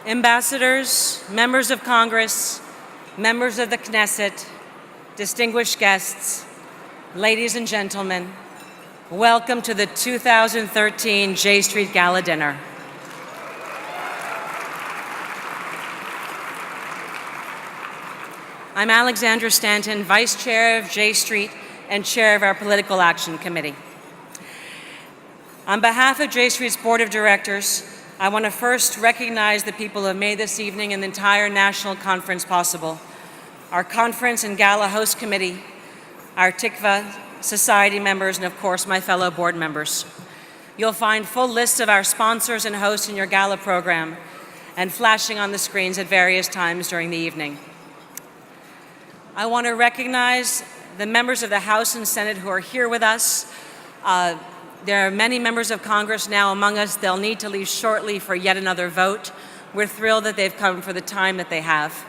Ambassadors, members of Congress, members of the Knesset, distinguished guests, ladies and gentlemen, welcome to the 2013 J Street Gala Dinner. I'm Alexandra Stanton, Vice Chair of J Street and Chair of our Political Action Committee. On behalf of J Street's Board of Directors, I want to first recognize the people who have made this evening and the entire national conference possible. Our conference and gala host committee, our Tikva Society members, and of course my fellow board members. You'll find full lists of our sponsors and hosts in your gala program and flashing on the screens at various times during the evening. I want to recognize the members of the House and Senate who are here with us. There are many members of Congress now among us. They'll need to leave shortly for yet another vote. We're thrilled that they've come for the time that they have.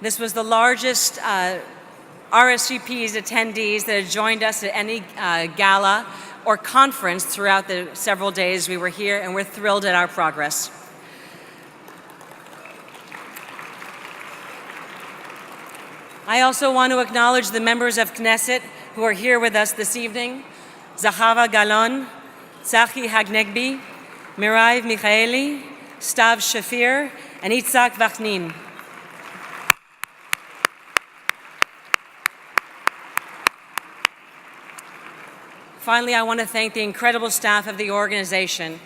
This was the largest RSVP's attendees that had joined us at any gala or conference throughout the several days we were here, and we're thrilled at our progress. I also want to acknowledge the members of Knesset who are here with us this evening: Zahava Galon, Tzachi Hagnegbi, Mirav Michaeli, Stav Shafir, and Itzhak Vachnin. Finally, I want to thank the incredible staff of the organization,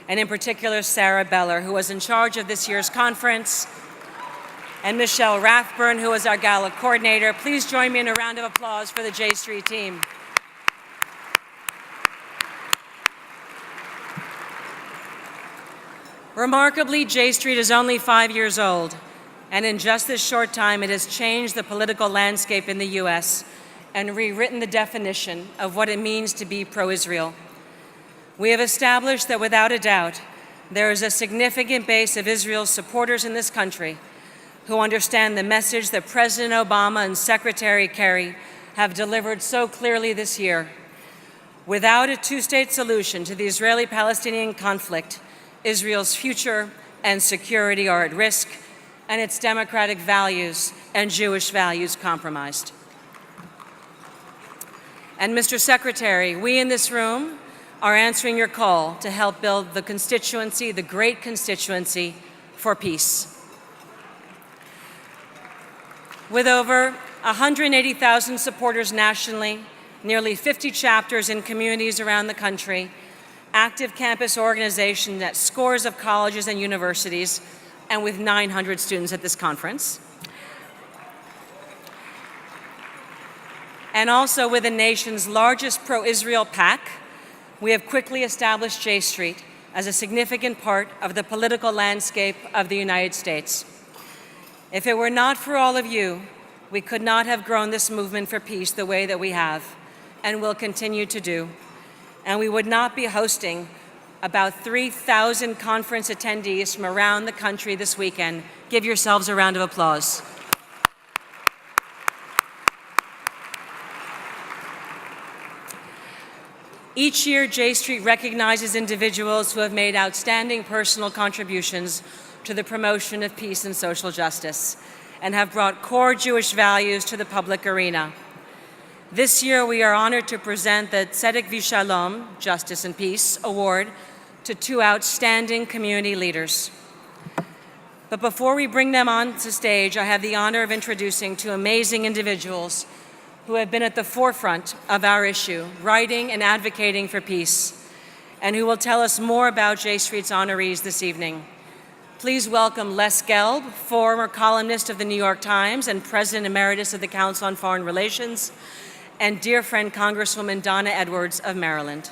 and in particular Sarah Beller, who was in charge of this year's conference, and Michelle Rathburn, who was our gala coordinator. Please join me in a round of applause for the J Street team. Remarkably, J Street is only 5 years old, and in just this short time, it has changed the political landscape in the U.S. and rewritten the definition of what it means to be pro-Israel. We have established that without a doubt, there is a significant base of Israel's supporters in this country who understand the message that President Obama and Secretary Kerry have delivered so clearly this year. Without a two-state solution to the Israeli-Palestinian conflict, Israel's future and security are at risk, and its democratic values and Jewish values compromised. And Mr. Secretary, we in this room are answering your call to help build the constituency, the great constituency, for peace. With over 180,000 supporters nationally, nearly 50 chapters in communities around the country, active campus organization at scores of colleges and universities, and with 900 students at this conference, and also with the nation's largest pro-Israel PAC, we have quickly established J Street as a significant part of the political landscape of the United States. If it were not for all of you, we could not have grown this movement for peace the way that we have and will continue to do. And we would not be hosting about 3,000 conference attendees from around the country this weekend. Give yourselves a round of applause. Each year, J Street recognizes individuals who have made outstanding personal contributions to the promotion of peace and social justice, and have brought core Jewish values to the public arena. This year, we are honored to present the Tzedek V'Shalom, Justice and Peace Award to two outstanding community leaders. But before we bring them on to stage, I have the honor of introducing two amazing individuals who have been at the forefront of our issue, writing and advocating for peace, and who will tell us more about J Street's honorees this evening. Please welcome Les Gelb, former columnist of the New York Times and President Emeritus of the Council on Foreign Relations, and dear friend Congresswoman Donna Edwards of Maryland.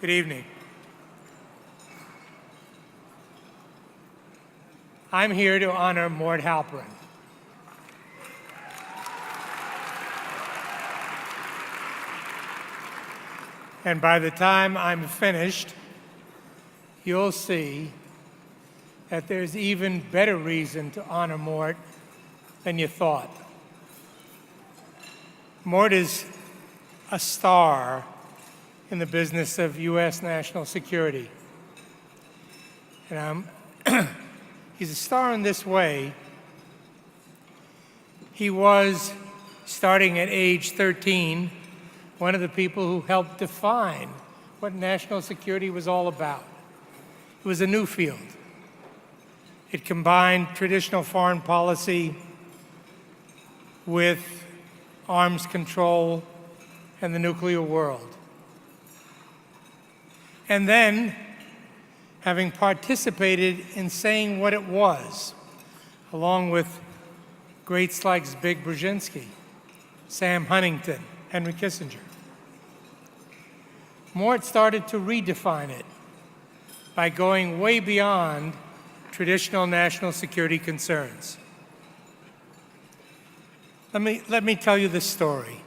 Good evening. I'm here to honor Mort Halperin. And by the time I'm finished, you'll see that there's even better reason to honor Mort than you thought. Mort is a star in the business of U.S. national security. And he's a star in this way. He was, starting at age 13, one of the people who helped define what national security was all about. It was a new field. It combined traditional foreign policy with arms control and the nuclear world. And then, having participated in saying what it was, along with greats like Zbig Brzezinski, Sam Huntington, Henry Kissinger, Mort started to redefine it by going way beyond traditional national security concerns. Let me tell you this story.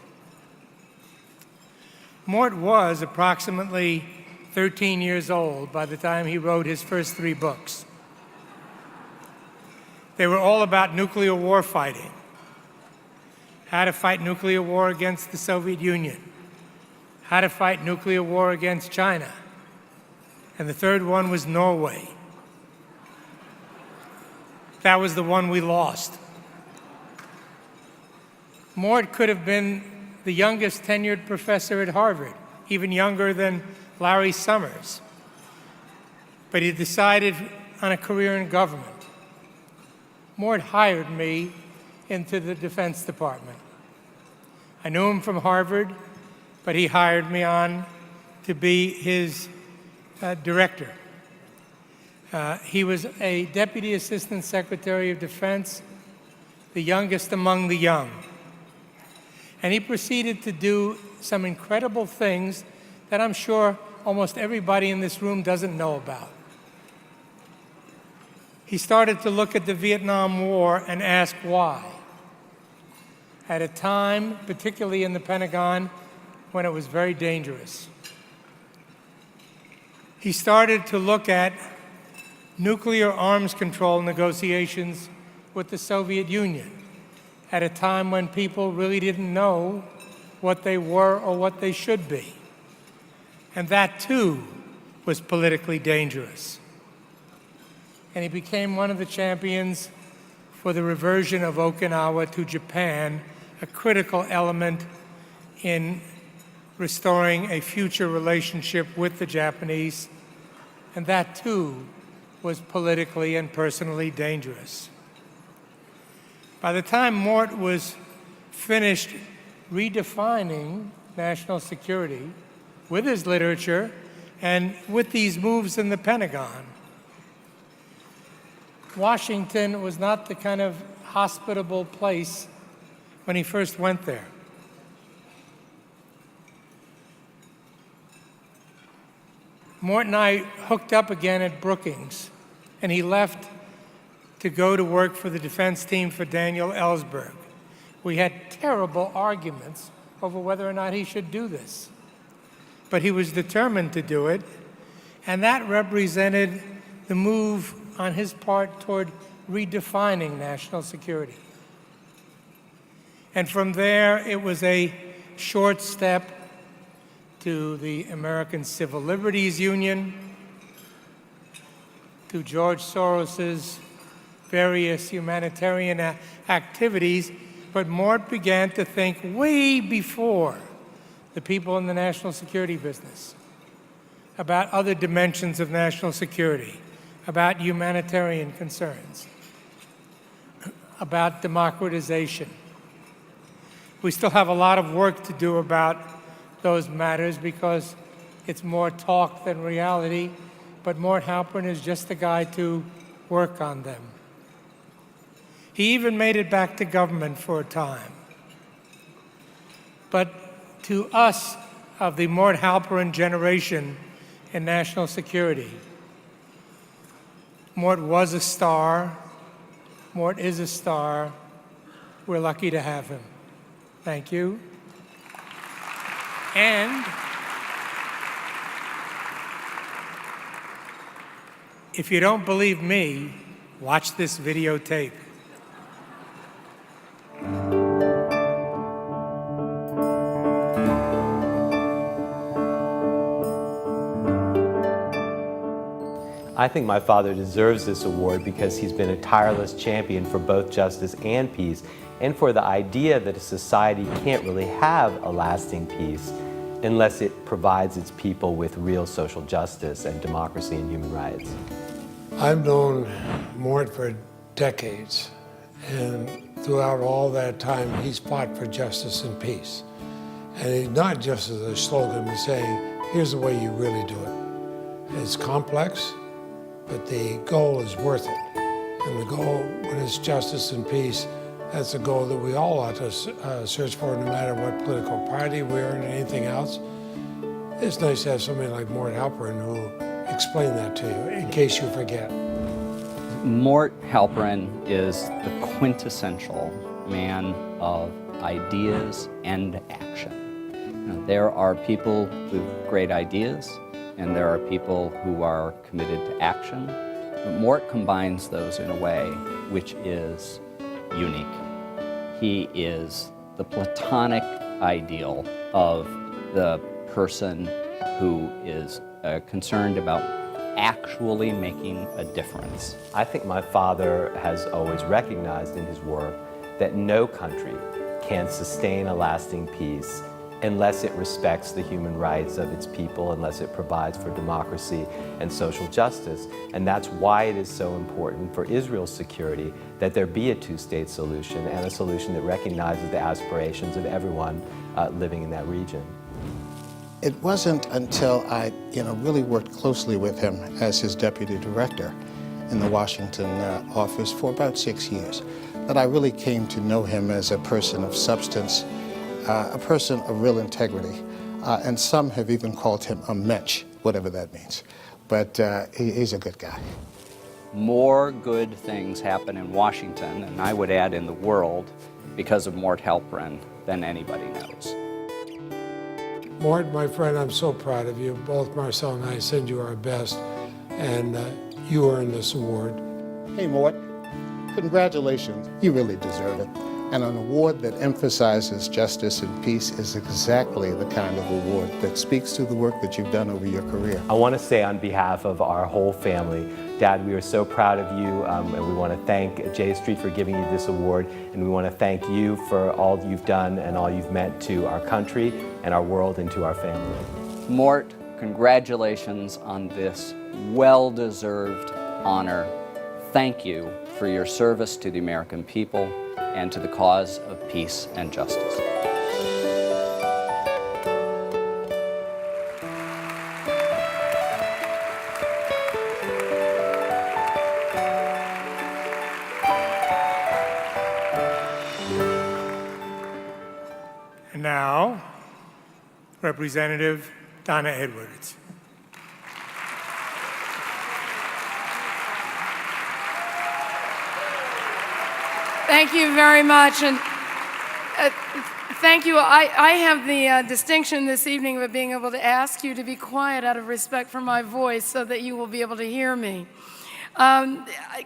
Mort was approximately 13 years old by the time he wrote his first 3 books. They were all about nuclear war fighting, how to fight nuclear war against the Soviet Union, how to fight nuclear war against China, and the third one was Norway. That was the one we lost. Mort could have been the youngest tenured professor at Harvard, even younger than Larry Summers. But he decided on a career in government. Mort hired me into the Defense Department. I knew him from Harvard, but he hired me on to be his director. He was a Deputy Assistant Secretary of Defense, the youngest among the young. And he proceeded to do some incredible things that I'm sure almost everybody in this room doesn't know about. He started to look at the Vietnam War and ask why. At a time, particularly in the Pentagon, when it was very dangerous. He started to look at nuclear arms control negotiations with the Soviet Union at a time when people really didn't know what they were or what they should be. And that, too, was politically dangerous. And he became one of the champions for the reversion of Okinawa to Japan, a critical element in restoring a future relationship with the Japanese. And that, too, was politically and personally dangerous. By the time Mort was finished redefining national security with his literature and with these moves in the Pentagon, Washington was not the kind of hospitable place when he first went there. Mort and I hooked up again at Brookings, and he left to go to work for the defense team for Daniel Ellsberg. We had terrible arguments over whether or not he should do this. But he was determined to do it, and that represented the move on his part toward redefining national security. And from there, it was a short step to the American Civil Liberties Union, to George Soros's various humanitarian activities, but Mort began to think way before the people in the national security business about other dimensions of national security, about humanitarian concerns, about democratization. We still have a lot of work to do about those matters because it's more talk than reality, but Mort Halperin is just the guy to work on them. He even made it back to government for a time. But to us of the Mort Halperin generation in national security, Mort was a star. Mort is a star. We're lucky to have him. Thank you. And If you don't believe me, watch this videotape. I think my father deserves this award because he's been a tireless champion for both justice and peace, and for the idea that a society can't really have a lasting peace unless it provides its people with real social justice and democracy and human rights. I've known Mort for decades, and throughout all that time, he's fought for justice and peace. And he's not just as a slogan, but saying, here's the way you really do it. It's complex, but the goal is worth it. And the goal, when it's justice and peace, that's a goal that we all ought to search for, no matter what political party we're in or anything else. It's nice to have somebody like Mort Halperin who explained that to you, in case you forget. Mort Halperin is the quintessential man of ideas and action. You know, there are people with great ideas, and there are people who are committed to action. But Mort combines those in a way which is unique. He is the platonic ideal of the person who is concerned about actually making a difference. I think my father has always recognized in his work that no country can sustain a lasting peace unless it respects the human rights of its people, unless it provides for democracy and social justice. And that's why it is so important for Israel's security that there be a two-state solution, and a solution that recognizes the aspirations of everyone living in that region. It wasn't until I really worked closely with him as his deputy director in the Washington office for about 6 years that I really came to know him as a person of substance, a person of real integrity, and some have even called him a mensch, whatever that means. But he's a good guy. More good things happen in Washington, and I would add in the world, because of Mort Halperin than anybody knows. Mort, my friend, I'm so proud of you. Both Marcel and I send you our best, and you earned this award. Hey, Mort, congratulations. You really deserve it. And an award that emphasizes justice and peace is exactly the kind of award that speaks to the work that you've done over your career. I want to say on behalf of our whole family, Dad, we are so proud of you, and we want to thank J Street for giving you this award, and we want to thank you for all you've done and all you've meant to our country and our world and to our family. Mort, congratulations on this well-deserved honor. Thank you for your service to the American people and to the cause of peace and justice. And now, Representative Donna Edwards. Thank you very much, and thank you. I have the distinction this evening of being able to ask you to be quiet out of respect for my voice so that you will be able to hear me.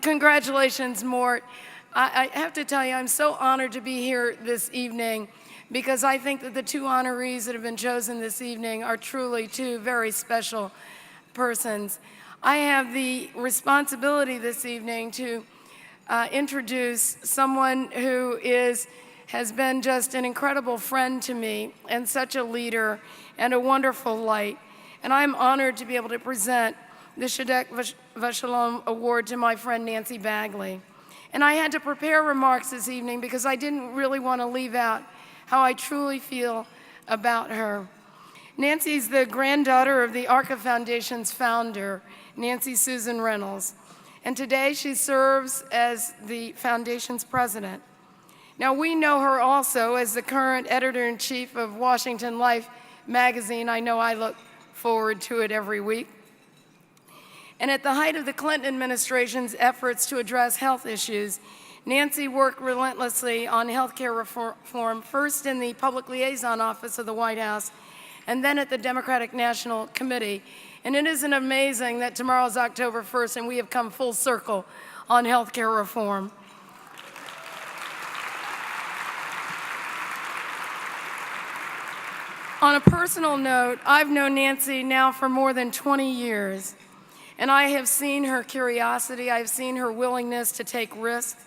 Congratulations, Mort. I have to tell you, I'm so honored to be here this evening because I think that the two honorees that have been chosen this evening are truly two very special persons. I have the responsibility this evening to introduce someone who has been just an incredible friend to me and such a leader and a wonderful light. And I'm honored to be able to present the Tzedek V'Shalom Award to my friend Nancy Bagley. And I had to prepare remarks this evening because I didn't really want to leave out how I truly feel about her. Nancy's the granddaughter of the ARCA Foundation's founder, Nancy Susan Reynolds. And today she serves as the foundation's president. Now we know her also as the current editor-in-chief of Washington Life magazine. I know I look forward to it every week. And at the height of the Clinton administration's efforts to address health issues, Nancy worked relentlessly on healthcare reform, first in the Public Liaison Office of the White House, and then at the Democratic National Committee. And it isn't amazing that tomorrow's October 1st and we have come full circle on health care reform. On a personal note, I've known Nancy now for more than 20 years, and I have seen her curiosity, I've seen her willingness to take risks,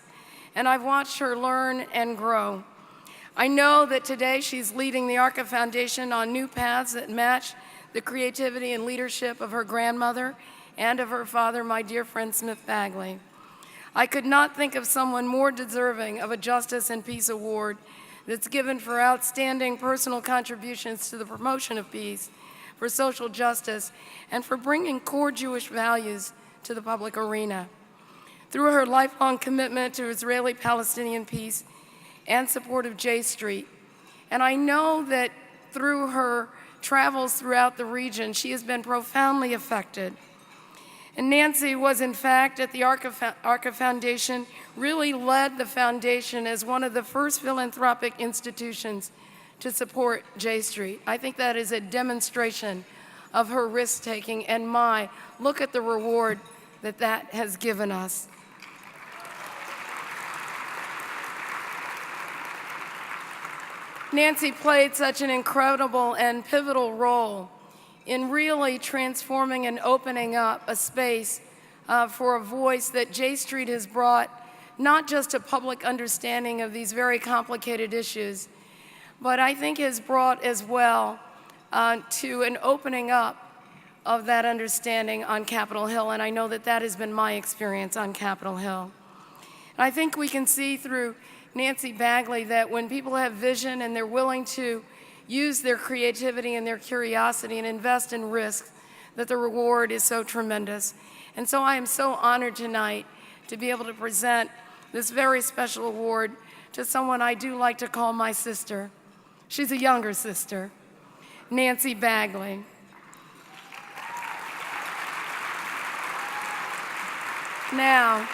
and I've watched her learn and grow. I know that today she's leading the ARCA Foundation on new paths that match the creativity and leadership of her grandmother and of her father, my dear friend Smith Bagley. I could not think of someone more deserving of a Justice and Peace Award that's given for outstanding personal contributions to the promotion of peace, for social justice, and for bringing core Jewish values to the public arena. Through her lifelong commitment to Israeli-Palestinian peace and support of J Street, and I know that through her travels throughout the region, she has been profoundly affected. And Nancy was, in fact, at the ARCA Foundation, really led the foundation as one of the first philanthropic institutions to support J Street. I think that is a demonstration of her risk-taking, and look at the reward that that has given us. Nancy played such an incredible and pivotal role in really transforming and opening up a space for a voice that J Street has brought, not just a public understanding of these very complicated issues, but I think has brought as well to an opening up of that understanding on Capitol Hill, and I know that that has been my experience on Capitol Hill. And I think we can see through Nancy Bagley that when people have vision and they're willing to use their creativity and their curiosity and invest in risk, that the reward is so tremendous. And so I am so honored tonight to be able to present this very special award to someone I do like to call my sister. She's a younger sister, Nancy Bagley. Now,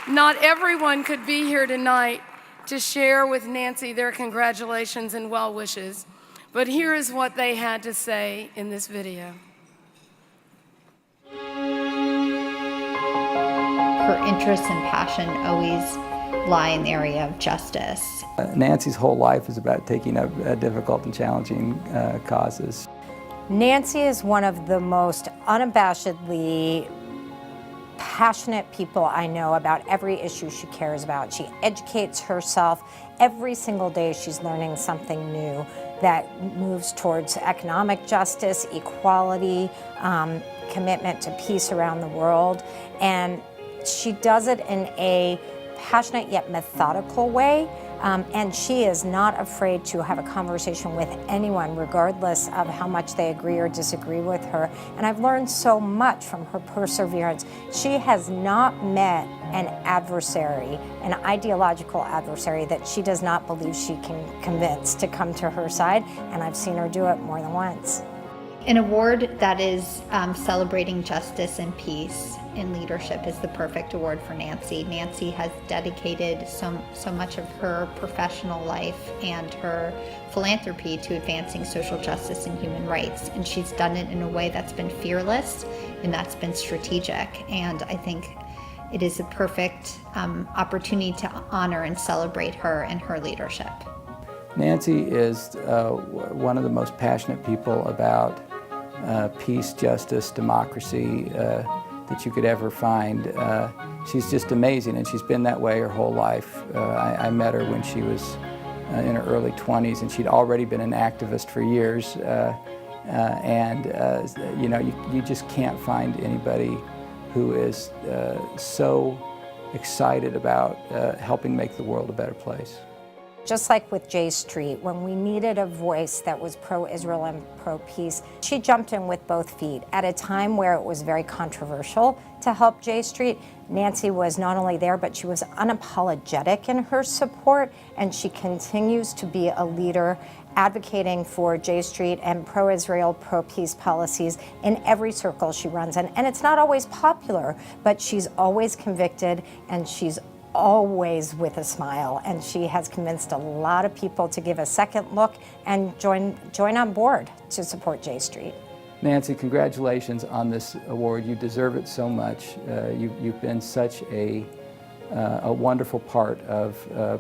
not everyone could be here tonight to share with Nancy their congratulations and well wishes, but here is what they had to say in this video. Her interests and passion always lie in the area of justice. Nancy's whole life is about taking up difficult and challenging causes. Nancy is one of the most unabashedly passionate people I know about every issue she cares about. She educates herself. Every single day she's learning something new that moves towards economic justice, equality, commitment to peace around the world. And she does it in a passionate yet methodical way. And she is not afraid to have a conversation with anyone, regardless of how much they agree or disagree with her. And I've learned so much from her perseverance. She has not met an adversary, an ideological adversary that she does not believe she can convince to come to her side, and I've seen her do it more than once. An award that is celebrating justice and peace in leadership is the perfect award for Nancy. Nancy has dedicated so much of her professional life and her philanthropy to advancing social justice and human rights, and she's done it in a way that's been fearless and that's been strategic, and I think it is a perfect opportunity to honor and celebrate her and her leadership. Nancy is one of the most passionate people about peace, justice, democracy that you could ever find. She's just amazing, and she's been that way her whole life. I met her when she was in her early 20s, and she'd already been an activist for years. You know, you just can't find anybody who is so excited about helping make the world a better place. Just like with J Street, when we needed a voice that was pro-Israel and pro-peace, she jumped in with both feet. At a time where it was very controversial to help J Street, Nancy was not only there, but she was unapologetic in her support, and she continues to be a leader advocating for J Street and pro-Israel, pro-peace policies in every circle she runs in. And it's not always popular, but she's always convicted, and she's always with a smile, and she has convinced a lot of people to give a second look and join on board to support J Street. Nancy, congratulations on this award. You deserve it so much. You've been such a wonderful part of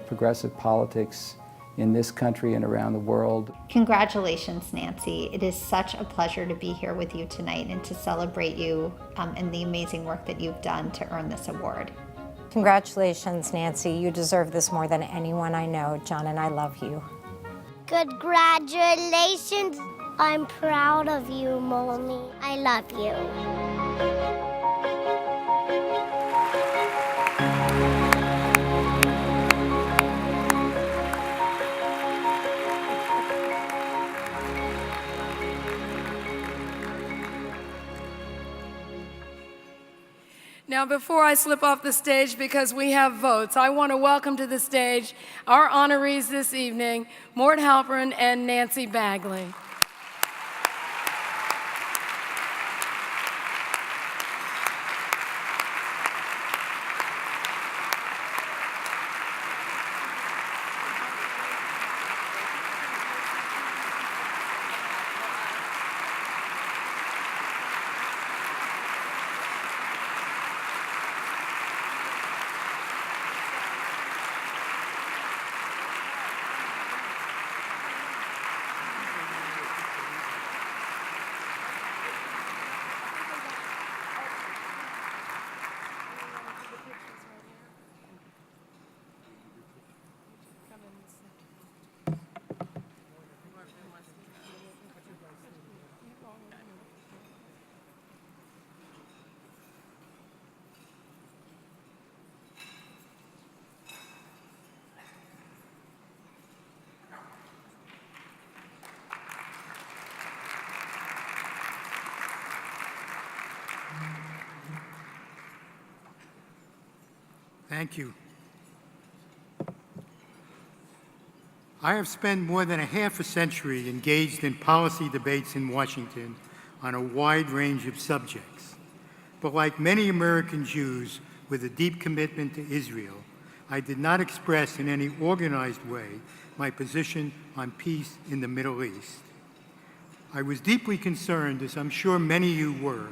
progressive politics in this country and around the world. Congratulations, Nancy. It is such a pleasure to be here with you tonight and to celebrate you and the amazing work that you've done to earn this award. Congratulations, Nancy. You deserve this more than anyone I know. John and I love you. Congratulations. I'm proud of you, Mommy. I love you. Now, before I slip off the stage because we have votes, I want to welcome to the stage our honorees this evening, Mort Halperin and Nancy Bagley. Thank you. I have spent more than a half a century engaged in policy debates in Washington on a wide range of subjects. But like many American Jews with a deep commitment to Israel, I did not express in any organized way my position on peace in the Middle East. I was deeply concerned, as I'm sure many of you were,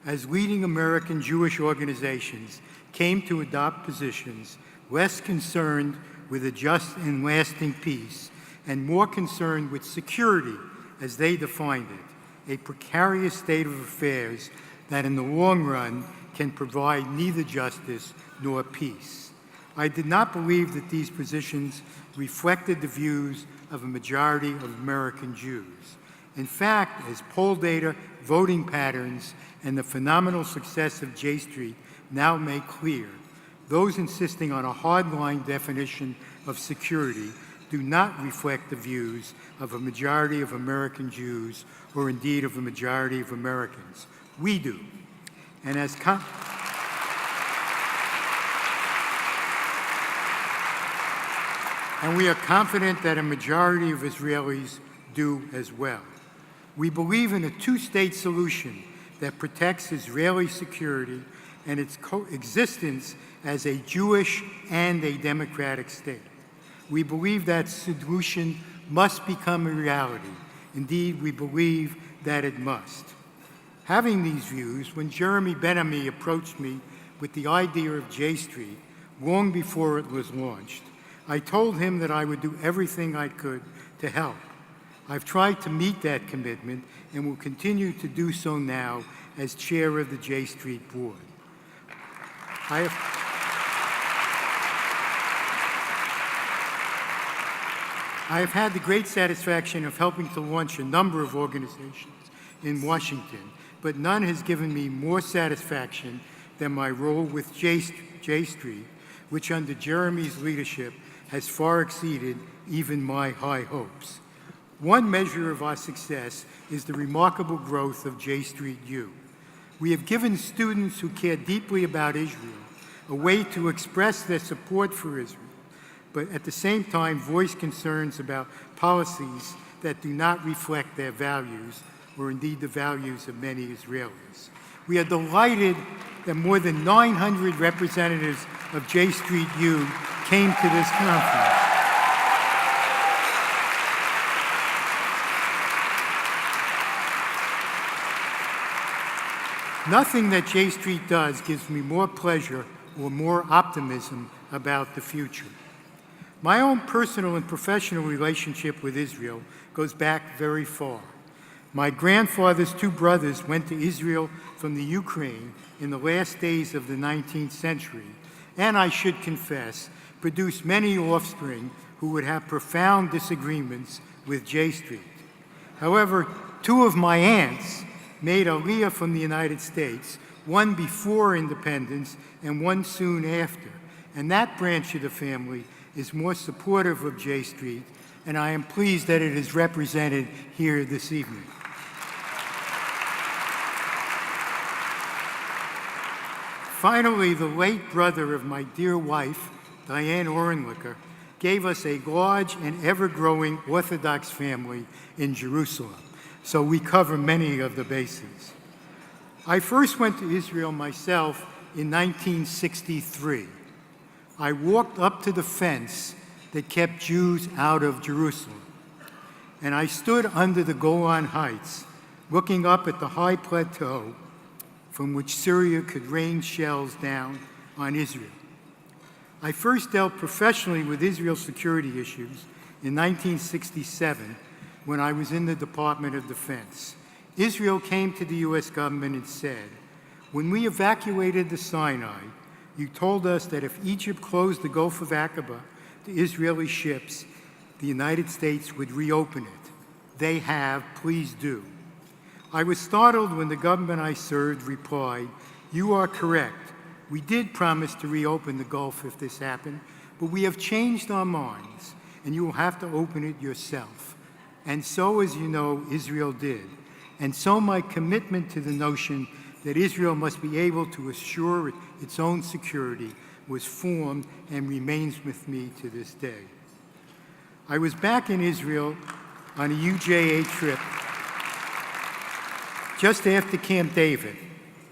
as leading American Jewish organizations came to adopt positions less concerned with a just and lasting peace and more concerned with security as they defined it, a precarious state of affairs that in the long run can provide neither justice nor peace. I did not believe that these positions reflected the views of a majority of American Jews. In fact, as poll data, voting patterns, and the phenomenal success of J Street now make clear, those insisting on a hardline definition of security do not reflect the views of a majority of American Jews or indeed of a majority of Americans. We do. And we are confident that a majority of Israelis do as well. We believe in a two-state solution that protects Israeli security and its coexistence as a Jewish and a democratic state. We believe that solution must become a reality. Indeed, we believe that it must. Having these views, when Jeremy Ben-Ami approached me with the idea of J Street long before it was launched, I told him that I would do everything I could to help. I've tried to meet that commitment and will continue to do so now as chair of the J Street board. I have had the great satisfaction of helping to launch a number of organizations in Washington, but none has given me more satisfaction than my role with J Street, which under Jeremy's leadership has far exceeded even my high hopes. One measure of our success is the remarkable growth of J Street U. We have given students who care deeply about Israel a way to express their support for Israel, but at the same time voice concerns about policies that do not reflect their values or indeed the values of many Israelis. We are delighted that more than 900 representatives of J Street U came to this conference. Nothing that J Street does gives me more pleasure or more optimism about the future. My own personal and professional relationship with Israel goes back very far. My grandfather's two brothers went to Israel from the Ukraine in the last days of the 19th century, and I should confess, produced many offspring who would have profound disagreements with J Street. However, two of my aunts made Aliyah from the United States, one before independence and one soon after, and that branch of the family is more supportive of J Street, and I am pleased that it is represented here this evening. Finally, the late brother of my dear wife, Diane Orenlicker, gave us a large and ever-growing Orthodox family in Jerusalem, so we cover many of the bases. I first went to Israel myself in 1963. I walked up to the fence that kept Jews out of Jerusalem, and I stood under the Golan Heights, looking up at the high plateau from which Syria could rain shells down on Israel. I first dealt professionally with Israel's security issues in 1967 when I was in the Department of Defense. Israel came to the U.S. government and said, "When we evacuated the Sinai, you told us that if Egypt closed the Gulf of Aqaba to Israeli ships, the United States would reopen it. They have, please do." I was startled when the government I served replied, "You are correct. We did promise to reopen the Gulf if this happened, but we have changed our minds, and you will have to open it yourself." And so, as you know, Israel did. And so my commitment to the notion that Israel must be able to assure its own security was formed and remains with me to this day. I was back in Israel on a UJA trip just after Camp David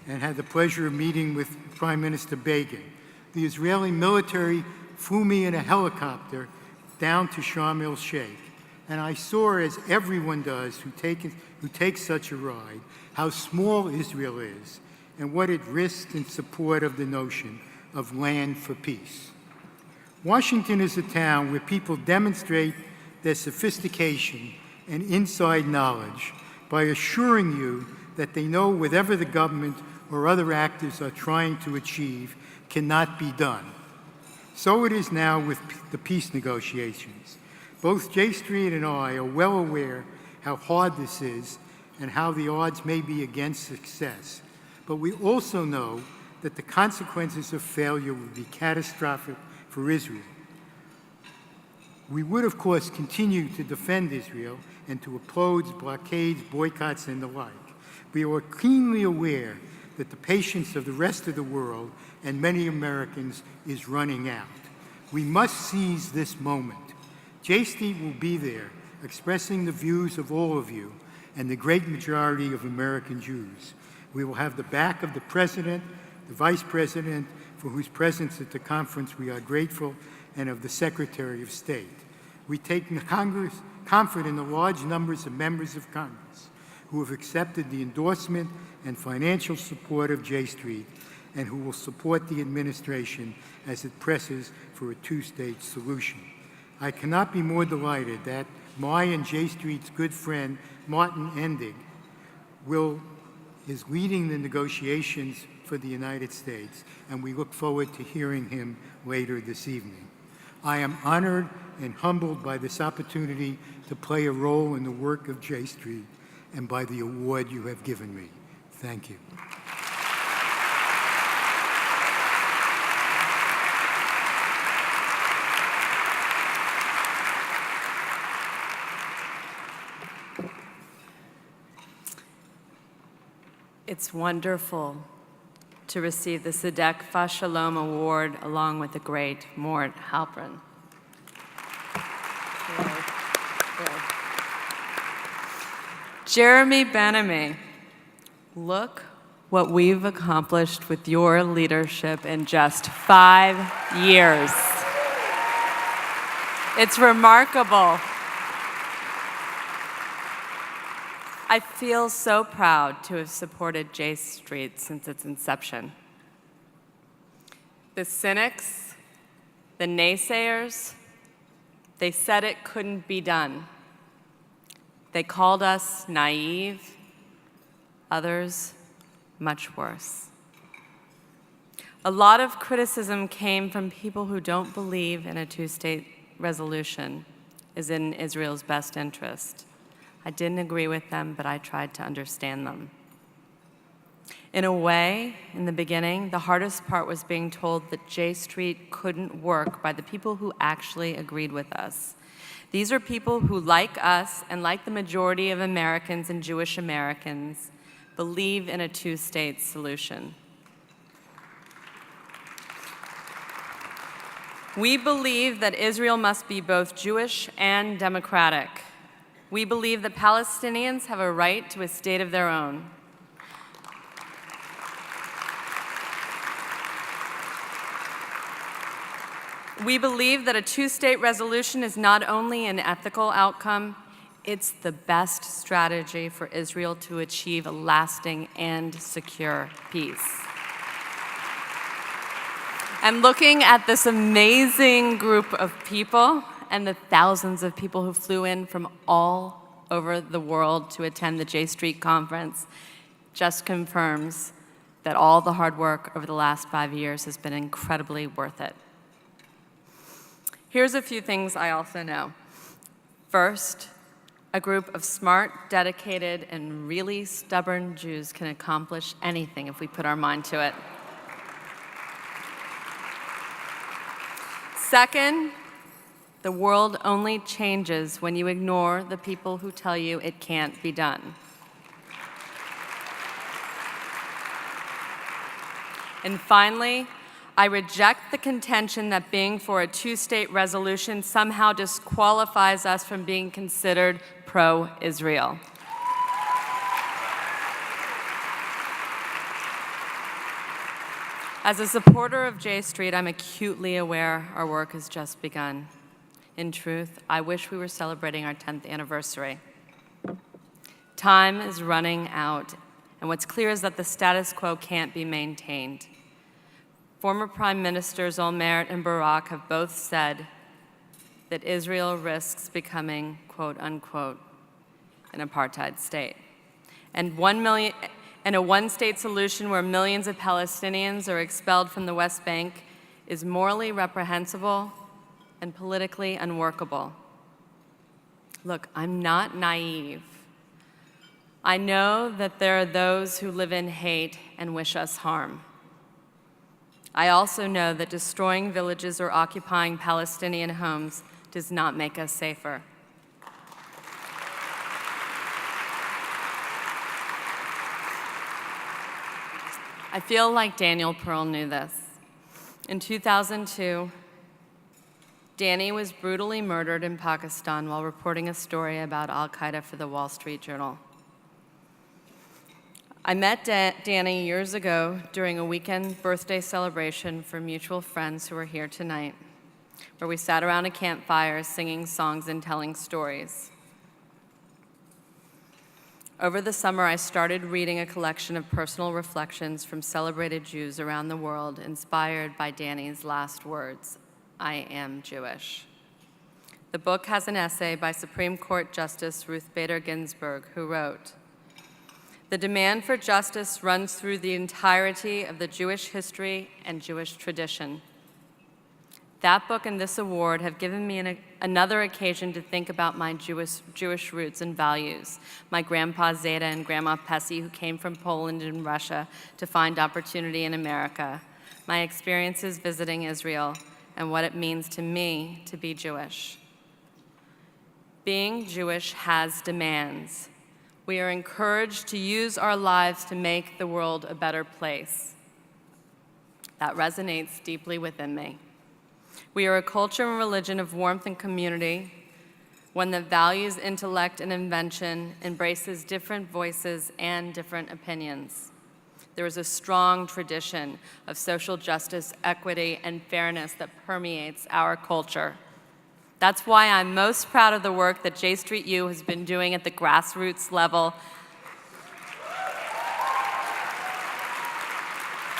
and had the pleasure of meeting with Prime Minister Begin. The Israeli military flew me in a helicopter down to Sharm el-Sheikh, and I saw, as everyone does who takes such a ride, how small Israel is and what it risks in support of the notion of land for peace. Washington is a town where people demonstrate their sophistication and inside knowledge by assuring you that they know whatever the government or other actors are trying to achieve cannot be done. So it is now with the peace negotiations. Both J Street and I are well aware how hard this is and how the odds may be against success. But we also know that the consequences of failure would be catastrophic for Israel. We would, of course, continue to defend Israel and to oppose blockades, boycotts, and the like. We are keenly aware that the patience of the rest of the world and many Americans is running out. We must seize this moment. J Street will be there, expressing the views of all of you and the great majority of American Jews. We will have the back of the President, the Vice President, for whose presence at the conference we are grateful, and of the Secretary of State. We take comfort in the large numbers of members of Congress who have accepted the endorsement and financial support of J Street and who will support the administration as it presses for a two-state solution. I cannot be more delighted that my and J Street's good friend, Martin Indyk, is leading the negotiations for the United States, and we look forward to hearing him later this evening. I am honored and humbled by this opportunity to play a role in the work of J Street and by the award you have given me. Thank you. It's wonderful to receive the Tzedek Shalom Award along with the great Mort Halperin. Jeremy Benamy, look what we've accomplished with your leadership in just 5 years. It's remarkable. I feel so proud to have supported J Street since its inception. The cynics, the naysayers, they said it couldn't be done. They called us naive, others much worse. A lot of criticism came from people who don't believe in a two-state resolution is in Israel's best interest. I didn't agree with them, but I tried to understand them. In a way, in the beginning, the hardest part was being told that J Street couldn't work by the people who actually agreed with us. These are people who, like us, and like the majority of Americans and Jewish Americans, believe in a two-state solution. We believe that Israel must be both Jewish and democratic. We believe that Palestinians have a right to a state of their own. We believe that a two-state resolution is not only an ethical outcome, it's the best strategy for Israel to achieve a lasting and secure peace. And looking at this amazing group of people and the thousands of people who flew in from all over the world to attend the J Street conference just confirms that all the hard work over the last 5 years has been incredibly worth it. Here's a few things I also know. First, a group of smart, dedicated, and really stubborn Jews can accomplish anything if we put our mind to it. Second, the world only changes when you ignore the people who tell you it can't be done. And finally, I reject the contention that being for a two-state resolution somehow disqualifies us from being considered pro-Israel. As a supporter of J Street, I'm acutely aware our work has just begun. In truth, I wish we were celebrating our 10th anniversary. Time is running out, and what's clear is that the status quo can't be maintained. Former Prime Ministers Olmert and Barak have both said that Israel risks becoming, quote unquote, an apartheid state. And a one-state solution where millions of Palestinians are expelled from the West Bank is morally reprehensible and politically unworkable. Look, I'm not naive. I know that there are those who live in hate and wish us harm. I also know that destroying villages or occupying Palestinian homes does not make us safer. I feel like Daniel Pearl knew this. In 2002, Danny was brutally murdered in Pakistan while reporting a story about Al-Qaeda for the Wall Street Journal. I met Danny years ago during a weekend birthday celebration for mutual friends who are here tonight, where we sat around a campfire singing songs and telling stories. Over the summer, I started reading a collection of personal reflections from celebrated Jews around the world, inspired by Danny's last words, "I am Jewish." The book has an essay by Supreme Court Justice Ruth Bader Ginsburg, who wrote, "The demand for justice runs through the entirety of the Jewish history and Jewish tradition." That book and this award have given me another occasion to think about my Jewish roots and values. My grandpa Zeta and grandma Pessy, who came from Poland and Russia to find opportunity in America. My experiences visiting Israel and what it means to me to be Jewish. Being Jewish has demands. We are encouraged to use our lives to make the world a better place. That resonates deeply within me. We are a culture and religion of warmth and community, one that values intellect and invention, embraces different voices and different opinions. There is a strong tradition of social justice, equity, and fairness that permeates our culture. That's why I'm most proud of the work that J Street U has been doing at the grassroots level,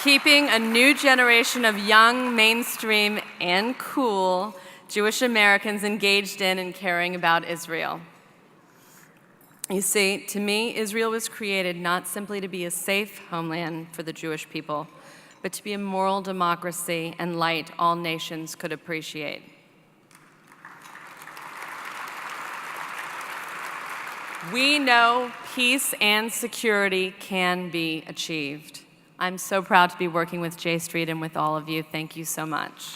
keeping a new generation of young, mainstream, and cool Jewish Americans engaged in and caring about Israel. You see, to me, Israel was created not simply to be a safe homeland for the Jewish people, but to be a moral democracy and light all nations could appreciate. We know peace and security can be achieved. I'm so proud to be working with J Street and with all of you. Thank you so much.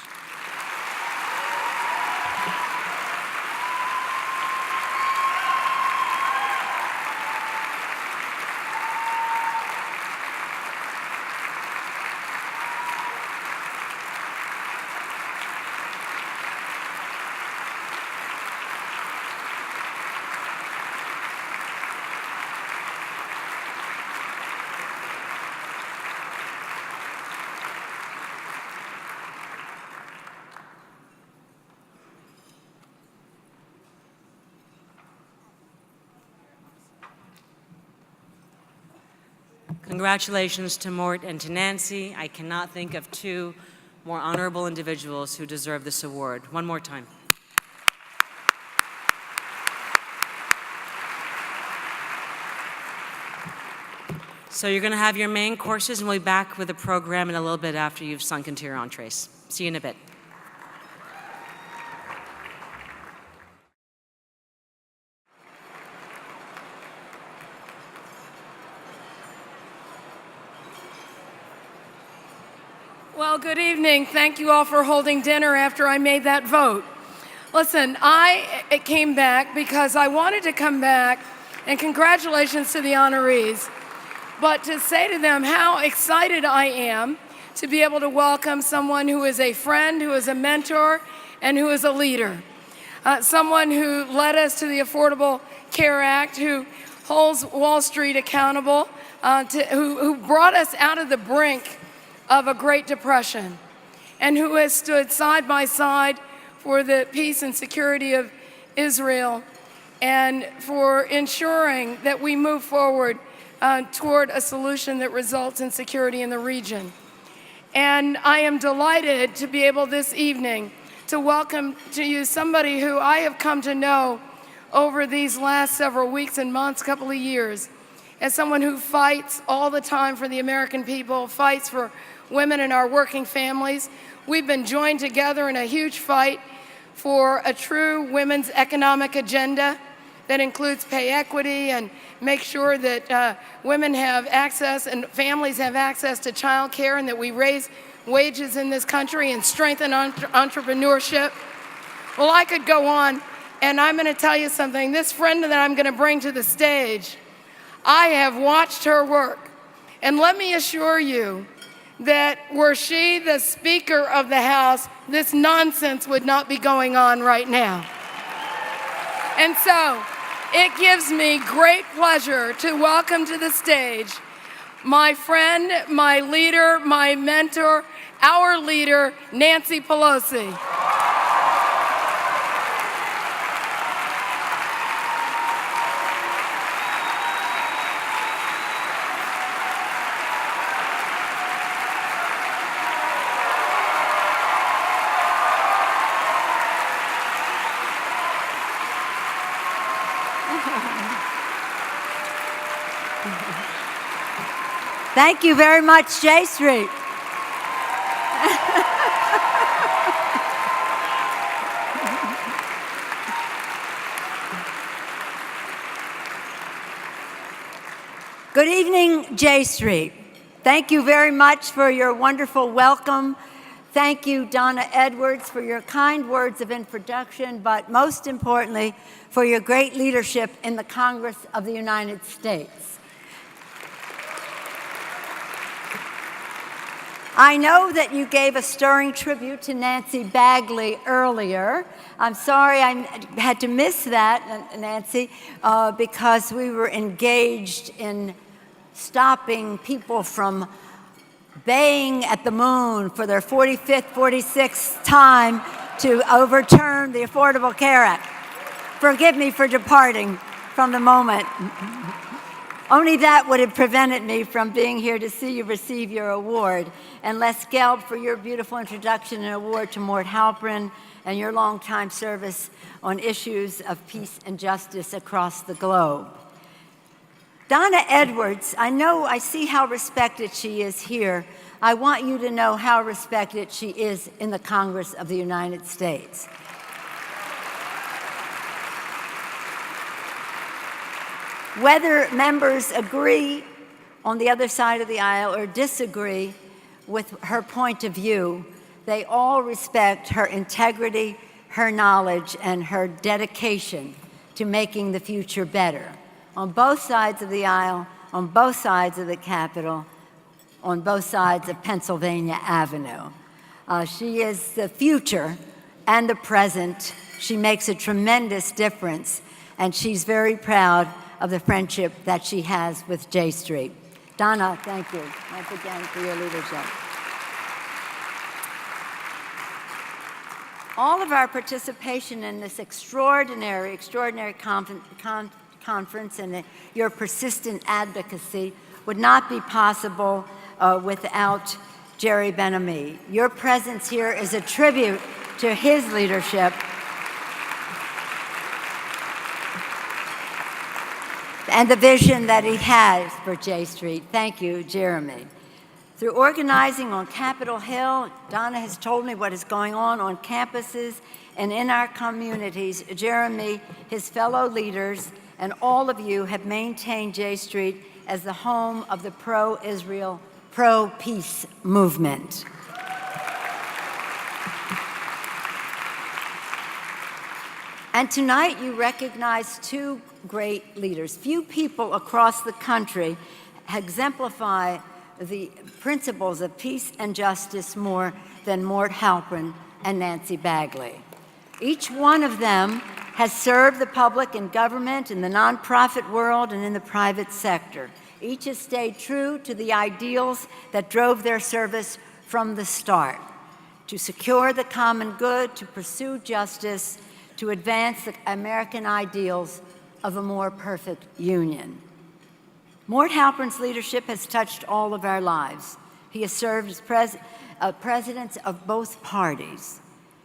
Congratulations to Mort and to Nancy. I cannot think of two more honorable individuals who deserve this award. One more time. So you're going to have your main courses, and we'll be back with the program in a little bit after you've sunk into your entrees. See you in a bit. Well, good evening. Thank you all for holding dinner after I made that vote. Listen, I came back because I wanted to come back, and congratulations to the honorees, but to say to them how excited I am to be able to welcome someone who is a friend, who is a mentor, and who is a leader. Someone who led us to the Affordable Care Act, who holds Wall Street accountable, who brought us out of the brink of a Great Depression, and who has stood side by side for the peace and security of Israel and for ensuring that we move forward toward a solution that results in security in the region. And I am delighted to be able this evening to welcome to you somebody who I have come to know over these last several weeks and months, couple of years, as someone who fights all the time for the American people, fights for women in our working families. We've been joined together in a huge fight for a true women's economic agenda that includes pay equity and make sure that women have access and families have access to child care, and that we raise wages in this country and strengthen entrepreneurship. Well, I could go on, and I'm going to tell you something. This friend that I'm going to bring to the stage, I have watched her work, and let me assure you that were she the Speaker of the House, this nonsense would not be going on right now. And so it gives me great pleasure to welcome to the stage my friend, my leader, my mentor, our leader, Nancy Pelosi. Thank you very much, J Street. Good evening, J Street. Thank you very much for your wonderful welcome. Thank you, Donna Edwards, for your kind words of introduction, but most importantly, for your great leadership in the Congress of the United States. I know that you gave a stirring tribute to Nancy Bagley earlier. I'm sorry I had to miss that, Nancy, because we were engaged in stopping people from baying at the moon for their 45th, 46th time to overturn the Affordable Care Act. Forgive me for departing from the moment. Only that would have prevented me from being here to see you receive your award. And Les Gelb, for your beautiful introduction and award to Mort Halperin and your longtime service on issues of peace and justice across the globe. Donna Edwards, I see how respected she is here. I want you to know how respected she is in the Congress of the United States. Whether members agree on the other side of the aisle or disagree with her point of view, they all respect her integrity, her knowledge, and her dedication to making the future better. On both sides of the aisle, on both sides of the Capitol, on both sides of Pennsylvania Avenue. She is the future and the present. She makes a tremendous difference, and she's very proud of the friendship that she has with J Street. Donna, thank you once again for your leadership. All of our participation in this extraordinary conference and your persistent advocacy would not be possible without Jerry Ben-Ami. Your presence here is a tribute to his leadership and the vision that he has for J Street. Thank you, Jeremy. Through organizing on Capitol Hill, Donna has told me what is going on campuses and in our communities. Jeremy, his fellow leaders, and all of you have maintained J Street as the home of the pro-Israel, pro-peace movement. And tonight you recognize two great leaders. Few people across the country exemplify the principles of peace and justice more than Mort Halperin and Nancy Bagley. Each one of them has served the public in government, in the nonprofit world, and in the private sector. Each has stayed true to the ideals that drove their service from the start: to secure the common good, to pursue justice, to advance the American ideals of a more perfect union. Mort Halperin's leadership has touched all of our lives. He has served as presidents of both parties.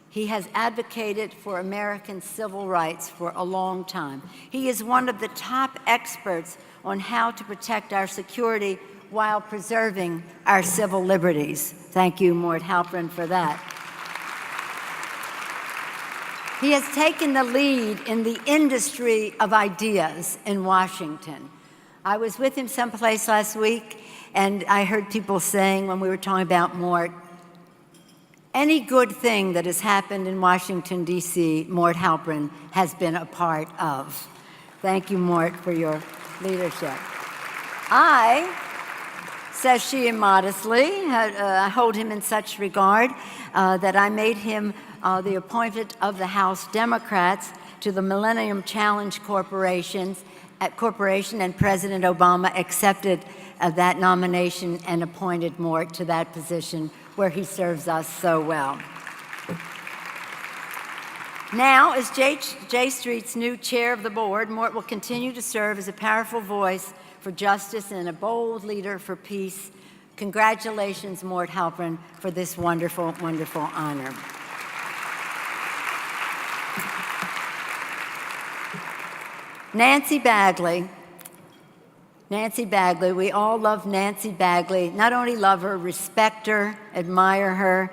He has advocated for American civil rights for a long time. He is one of the top experts on how to protect our security while preserving our civil liberties. Thank you, Mort Halperin, for that. He has taken the lead in the industry of ideas in Washington. I was with him someplace last week, and I heard people saying when we were talking about Mort, any good thing that has happened in Washington, D.C., Mort Halperin has been a part of. Thank you, Mort, for your leadership. I, says she immodestly, hold him in such regard that I made him the appointment of the House Democrats to the Millennium Challenge Corporation, and President Obama accepted that nomination and appointed Mort to that position where he serves us so well. Now, as J Street's new chair of the board, Mort will continue to serve as a powerful voice for justice and a bold leader for peace. Congratulations, Mort Halperin, for this wonderful, wonderful honor. Nancy Bagley, we all love Nancy Bagley. Not only love her, respect her, admire her.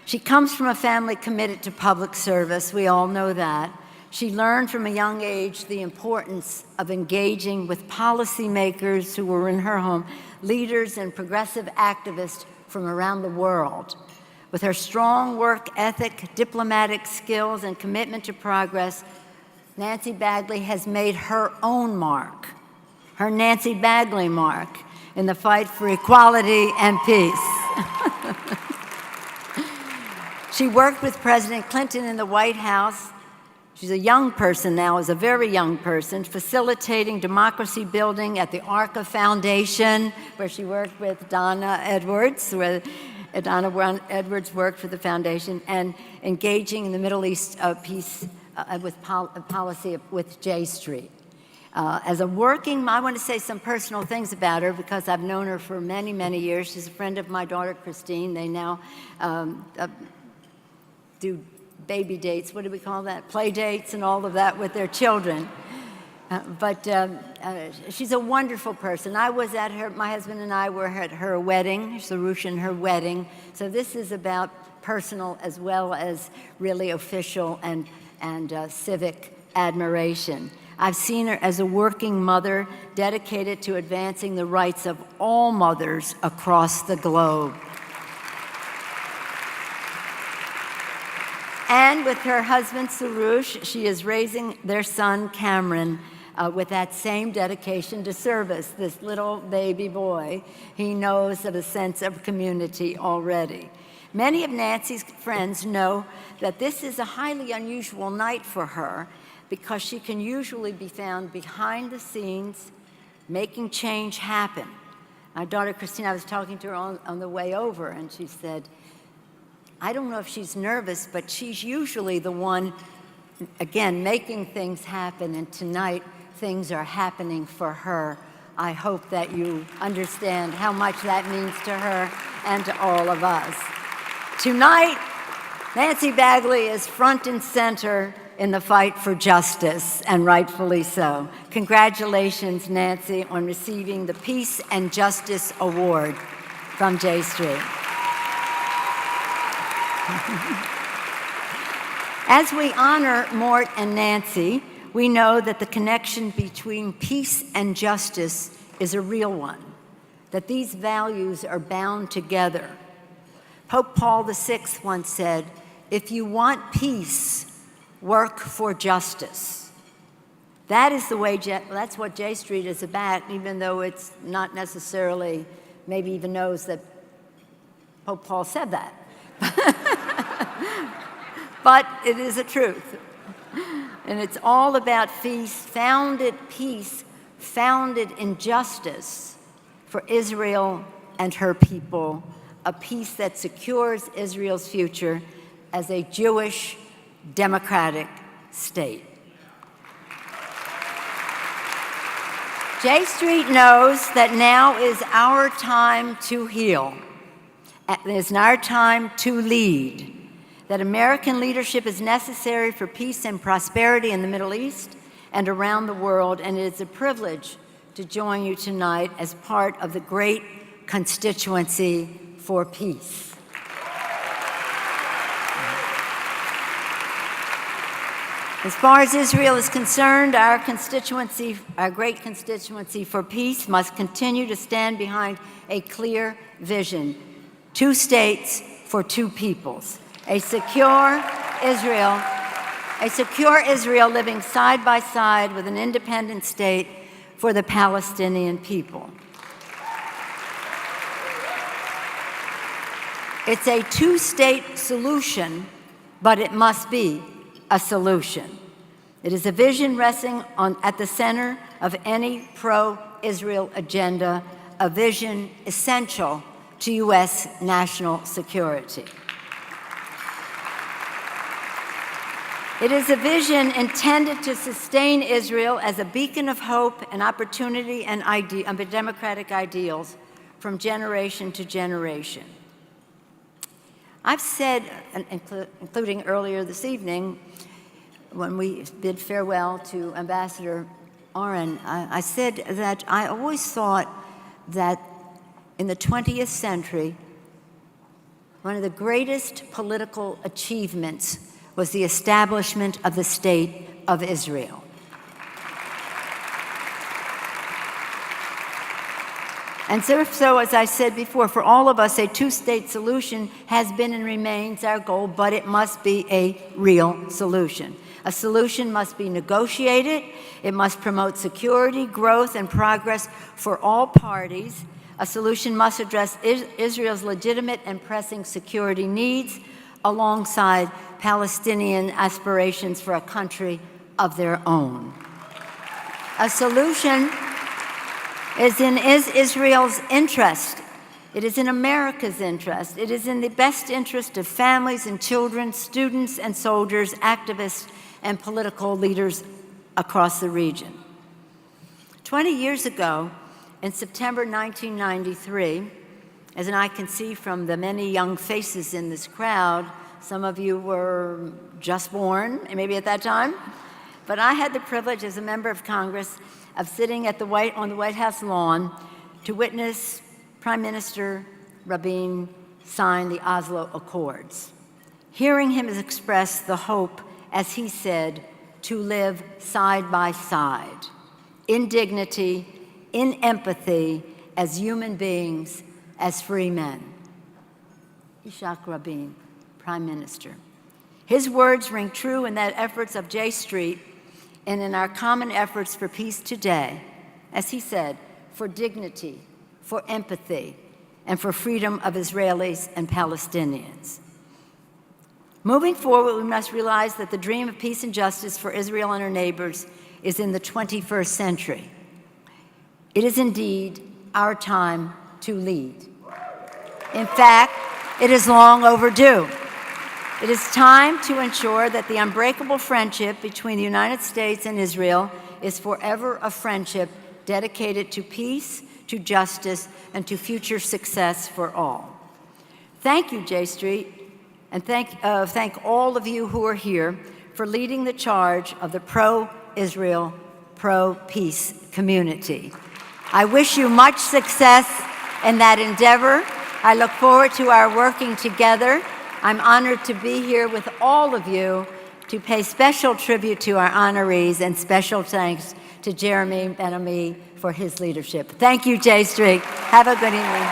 She comes from a family committed to public service. We all know that. She learned from a young age the importance of engaging with policymakers who were in her home, leaders and progressive activists from around the world. With her strong work ethic, diplomatic skills, and commitment to progress, Nancy Bagley has made her own mark, her Nancy Bagley mark, in the fight for equality and peace. She worked with President Clinton in the White House. She's a young person now, is a very young person, facilitating democracy building at the ARCA Foundation, where she worked with Donna Edwards, Donna Edwards worked for the foundation, and engaging in the Middle East peace with policy with J Street. As a working, I want to say some personal things about her because I've known her for many, many years. She's a friend of my daughter, Christine. They now do baby dates, what do we call that? Play dates and all of that with their children. But she's a wonderful person. I was at my husband and I were at her wedding, Sarush and her wedding. So this is about personal as well as really official and civic admiration. I've seen her as a working mother dedicated to advancing the rights of all mothers across the globe. And with her husband, Sarush, she is raising their son, Cameron, with that same dedication to service. This little baby boy, he knows of a sense of community already. Many of Nancy's friends know that this is a highly unusual night for her because she can usually be found behind the scenes, making change happen. My daughter, Christine, I was talking to her on the way over, and she said, I don't know if she's nervous, but she's usually the one, again, making things happen, and tonight things are happening for her. I hope that you understand how much that means to her and to all of us. Tonight, Nancy Bagley is front and center in the fight for justice, and rightfully so. Congratulations, Nancy, on receiving the Peace and Justice Award from J Street. As we honor Mort and Nancy, we know that the connection between peace and justice is a real one, that these values are bound together. Pope Paul VI once said, if you want peace, work for justice. That is the way, that's what J Street is about, even though it's not necessarily, maybe even knows that Pope Paul said that. But it is a truth. And it's all about peace founded in justice for Israel and her people, a peace that secures Israel's future as a Jewish democratic state. J Street knows that now is our time to heal. It is our time to lead. That American leadership is necessary for peace and prosperity in the Middle East and around the world, and it is a privilege to join you tonight as part of the great constituency for peace. As far as Israel is concerned, our great constituency for peace must continue to stand behind a clear vision. 2 states for 2 peoples. A secure Israel living side by side with an independent state for the Palestinian people. It's a 2-state solution, but it must be a solution. It is a vision resting at the center of any pro-Israel agenda, a vision essential to U.S. national security. It is a vision intended to sustain Israel as a beacon of hope and opportunity and democratic ideals from generation to generation. I've said, including earlier this evening, when we bid farewell to Ambassador Oren, I said that I always thought that in the 20th century, one of the greatest political achievements was the establishment of the State of Israel. And so, as I said before, for all of us, a 2-state solution has been and remains our goal, but it must be a real solution. A solution must be negotiated. It must promote security, growth, and progress for all parties. A solution must address Israel's legitimate and pressing security needs alongside Palestinian aspirations for a country of their own. A solution is in Israel's interest. It is in America's interest. It is in the best interest of families and children, students and soldiers, activists and political leaders across the region. 20 years ago, in September 1993, as I can see from the many young faces in this crowd, some of you were just born, maybe at that time, but I had the privilege as a member of Congress of sitting on the White House lawn to witness Prime Minister Rabin sign the Oslo Accords. Hearing him express the hope, as he said, to live side by side, in dignity, in empathy, as human beings, as free men. Yitzhak Rabin, Prime Minister. His words ring true in that efforts of J Street and in our common efforts for peace today, as he said, for dignity, for empathy, and for freedom of Israelis and Palestinians. Moving forward, we must realize that the dream of peace and justice for Israel and her neighbors is in the 21st century. It is indeed our time to lead. In fact, it is long overdue. It is time to ensure that the unbreakable friendship between the United States and Israel is forever a friendship dedicated to peace, to justice, and to future success for all. Thank you, J Street, and thank all of you who are here for leading the charge of the pro-Israel, pro-peace community. I wish you much success in that endeavor. I look forward to our working together. I'm honored to be here with all of you to pay special tribute to our honorees and special thanks to Jeremy Ben-Ami for his leadership. Thank you, J Street. Have a good evening.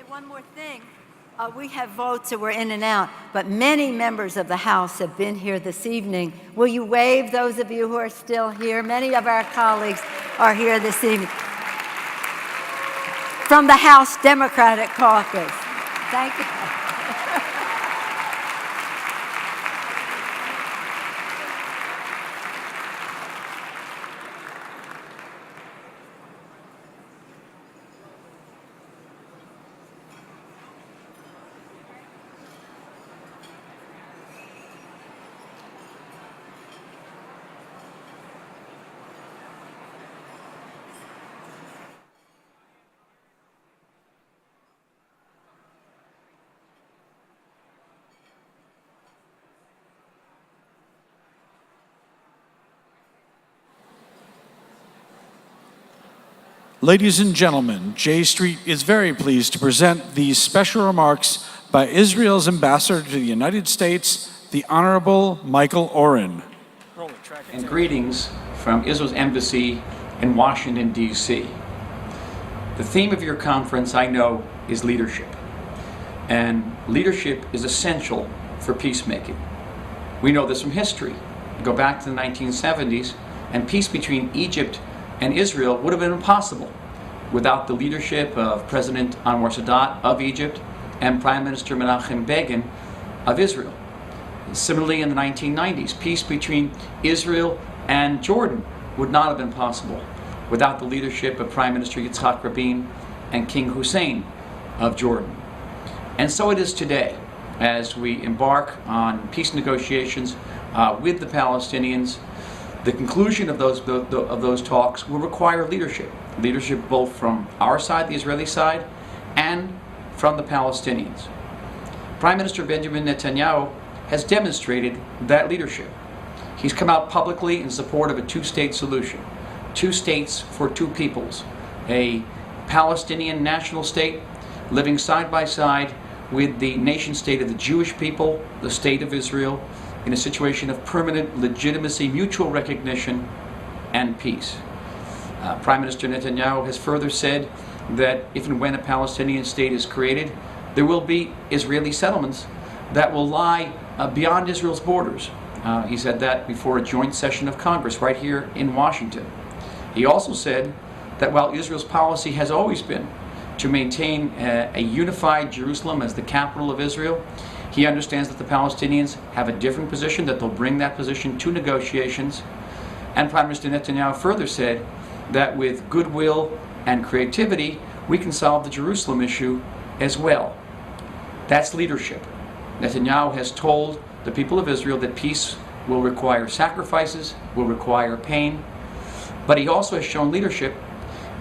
One more thing. We have votes that we're in and out, but many members of the House have been here this evening. Will you wave, those of you who are still here? Many of our colleagues are here this evening. From the House Democratic Caucus. Thank you. Ladies and gentlemen, J Street is very pleased to present these special remarks by Israel's ambassador to the United States, the Honorable Michael Oren. And greetings from Israel's embassy in Washington, D.C. The theme of your conference, I know, is leadership. And leadership is essential for peacemaking. We know this from history. Go back to the 1970s, and peace between Egypt and Israel would have been impossible without the leadership of President Anwar Sadat of Egypt and Prime Minister Menachem Begin of Israel. Similarly, in the 1990s, peace between Israel and Jordan would not have been possible without the leadership of Prime Minister Yitzhak Rabin and King Hussein of Jordan. And so it is today, as we embark on peace negotiations with the Palestinians. The conclusion of those talks will require leadership both from our side, the Israeli side, and from the Palestinians. Prime Minister Benjamin Netanyahu has demonstrated that leadership. He's come out publicly in support of a two-state solution, 2 states for 2 peoples, a Palestinian national state living side by side with the nation state of the Jewish people, the state of Israel, in a situation of permanent legitimacy, mutual recognition, and peace. Prime Minister Netanyahu has further said that if and when a Palestinian state is created, there will be Israeli settlements that will lie beyond Israel's borders. He said that before a joint session of Congress right here in Washington. He also said that while Israel's policy has always been to maintain a unified Jerusalem as the capital of Israel, he understands that the Palestinians have a different position, that they'll bring that position to negotiations. And Prime Minister Netanyahu further said that with goodwill and creativity, we can solve the Jerusalem issue as well. That's leadership. Netanyahu has told the people of Israel that peace will require sacrifices, will require pain, but he also has shown leadership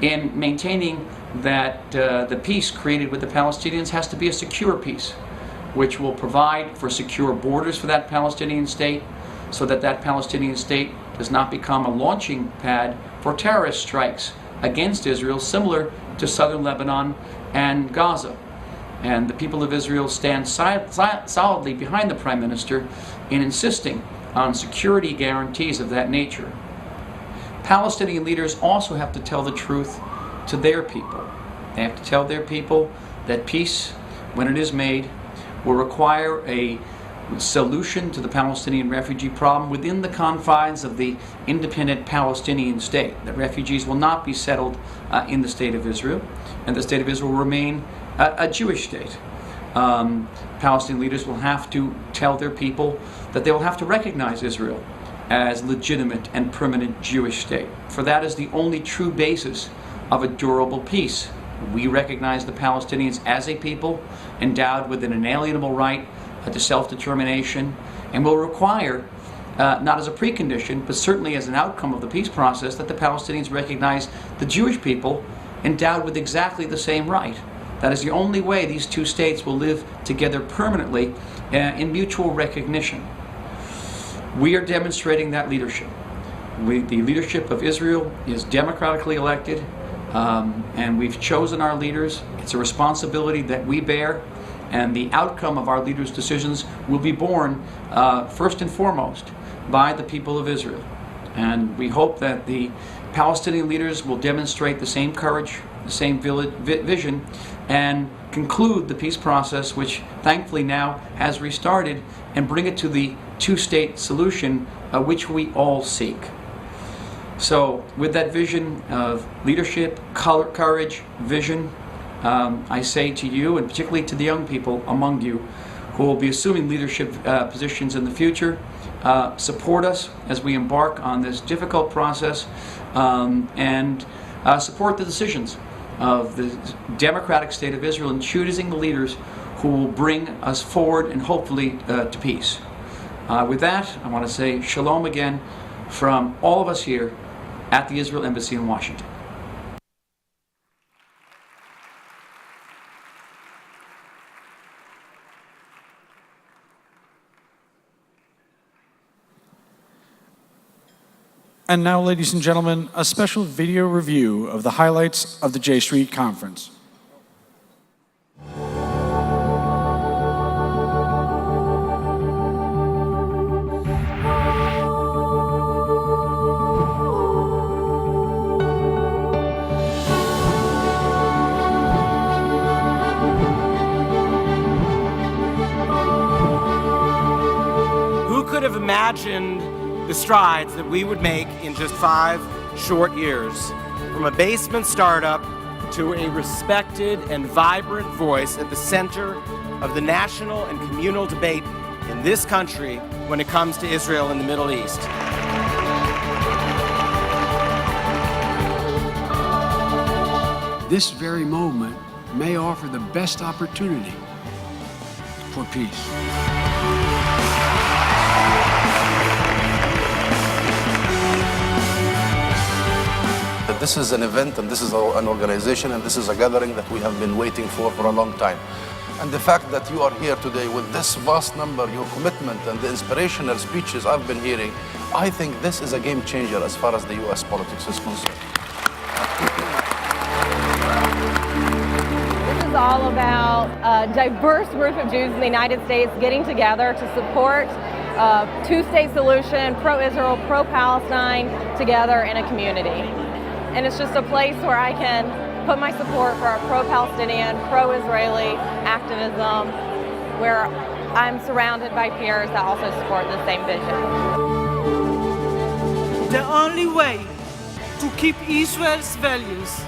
in maintaining that the peace created with the Palestinians has to be a secure peace, which will provide for secure borders for that Palestinian state, so that that Palestinian state does not become a launching pad for terrorist strikes against Israel, similar to southern Lebanon and Gaza. And the people of Israel stand solidly behind the Prime Minister in insisting on security guarantees of that nature. Palestinian leaders also have to tell the truth to their people. They have to tell their people that peace, when it is made, will require a solution to the Palestinian refugee problem within the confines of the independent Palestinian state. That refugees will not be settled in the state of Israel, and the state of Israel will remain a Jewish state. Palestinian leaders will have to tell their people that they will have to recognize Israel as legitimate and permanent Jewish state, for that is the only true basis of a durable peace. We recognize the Palestinians as a people endowed with an inalienable right to self-determination, and will require, not as a precondition, but certainly as an outcome of the peace process, that the Palestinians recognize the Jewish people endowed with exactly the same right. That is the only way these two states will live together permanently in mutual recognition. We are demonstrating that leadership. The leadership of Israel is democratically elected, and we've chosen our leaders. It's a responsibility that we bear, and the outcome of our leaders' decisions will be borne first and foremost by the people of Israel. And we hope that the Palestinian leaders will demonstrate the same courage, the same vision, and conclude the peace process, which thankfully now has restarted, and bring it to the two-state solution which we all seek. So with that vision of leadership, courage, vision, I say to you, and particularly to the young people among you who will be assuming leadership positions in the future, support us as we embark on this difficult process, and support the decisions of the democratic state of Israel in choosing the leaders who will bring us forward and hopefully to peace. With that, I want to say shalom again from all of us here at the Israel Embassy in Washington. And now, ladies and gentlemen, a special video review of the highlights of the J Street Conference. Who could have imagined the strides that we would make in just 5 short years, from a basement startup to a respected and vibrant voice at the center of the national and communal debate in this country when it comes to Israel and the Middle East. This very moment may offer the best opportunity for peace. This is an event, and this is an organization, and this is a gathering that we have been waiting for a long time. And the fact that you are here today with this vast number, your commitment and the inspirational speeches I've been hearing, I think this is a game changer as far as the U.S. politics is concerned. This is all about a diverse group of Jews in the United States getting together to support two-state solution, pro-Israel, pro-Palestine, together in a community. And it's just a place where I can put my support for our pro-Palestinian, pro-Israeli activism, where I'm surrounded by peers that also support the same vision. The only way to keep Israel's values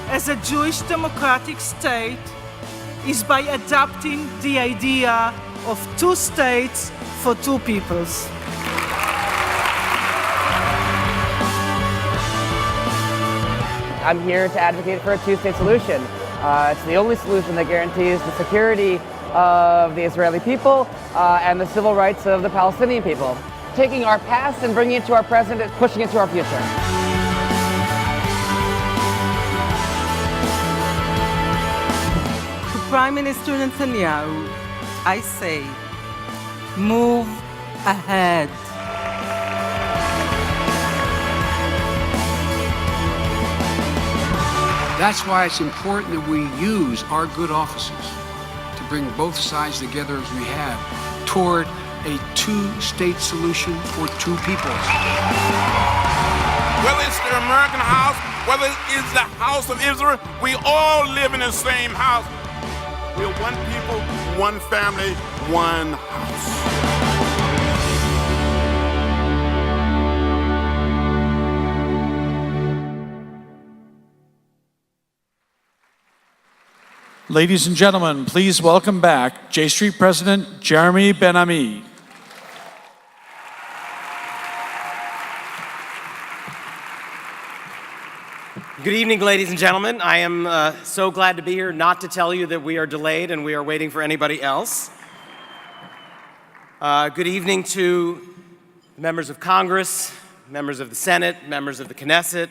as a Jewish democratic state is by adopting the idea of two states for two peoples. I'm here to advocate for a two-state solution. It's the only solution that guarantees the security of the Israeli people and the civil rights of the Palestinian people. Taking our past and bringing it to our present and pushing it to our future. To Prime Minister Netanyahu, I say, move ahead. That's why it's important that we use our good offices to bring both sides together as we have toward a two-state solution for two peoples. Whether it's the American house, whether it's the house of Israel, we all live in the same house. We're one people, one family, one house. Ladies and gentlemen, please welcome back J Street President Jeremy Ben-Ami. Good evening, ladies and gentlemen. I am so glad to be here, not to tell you that we are delayed and we are waiting for anybody else. Good evening to members of Congress, members of the Senate, members of the Knesset,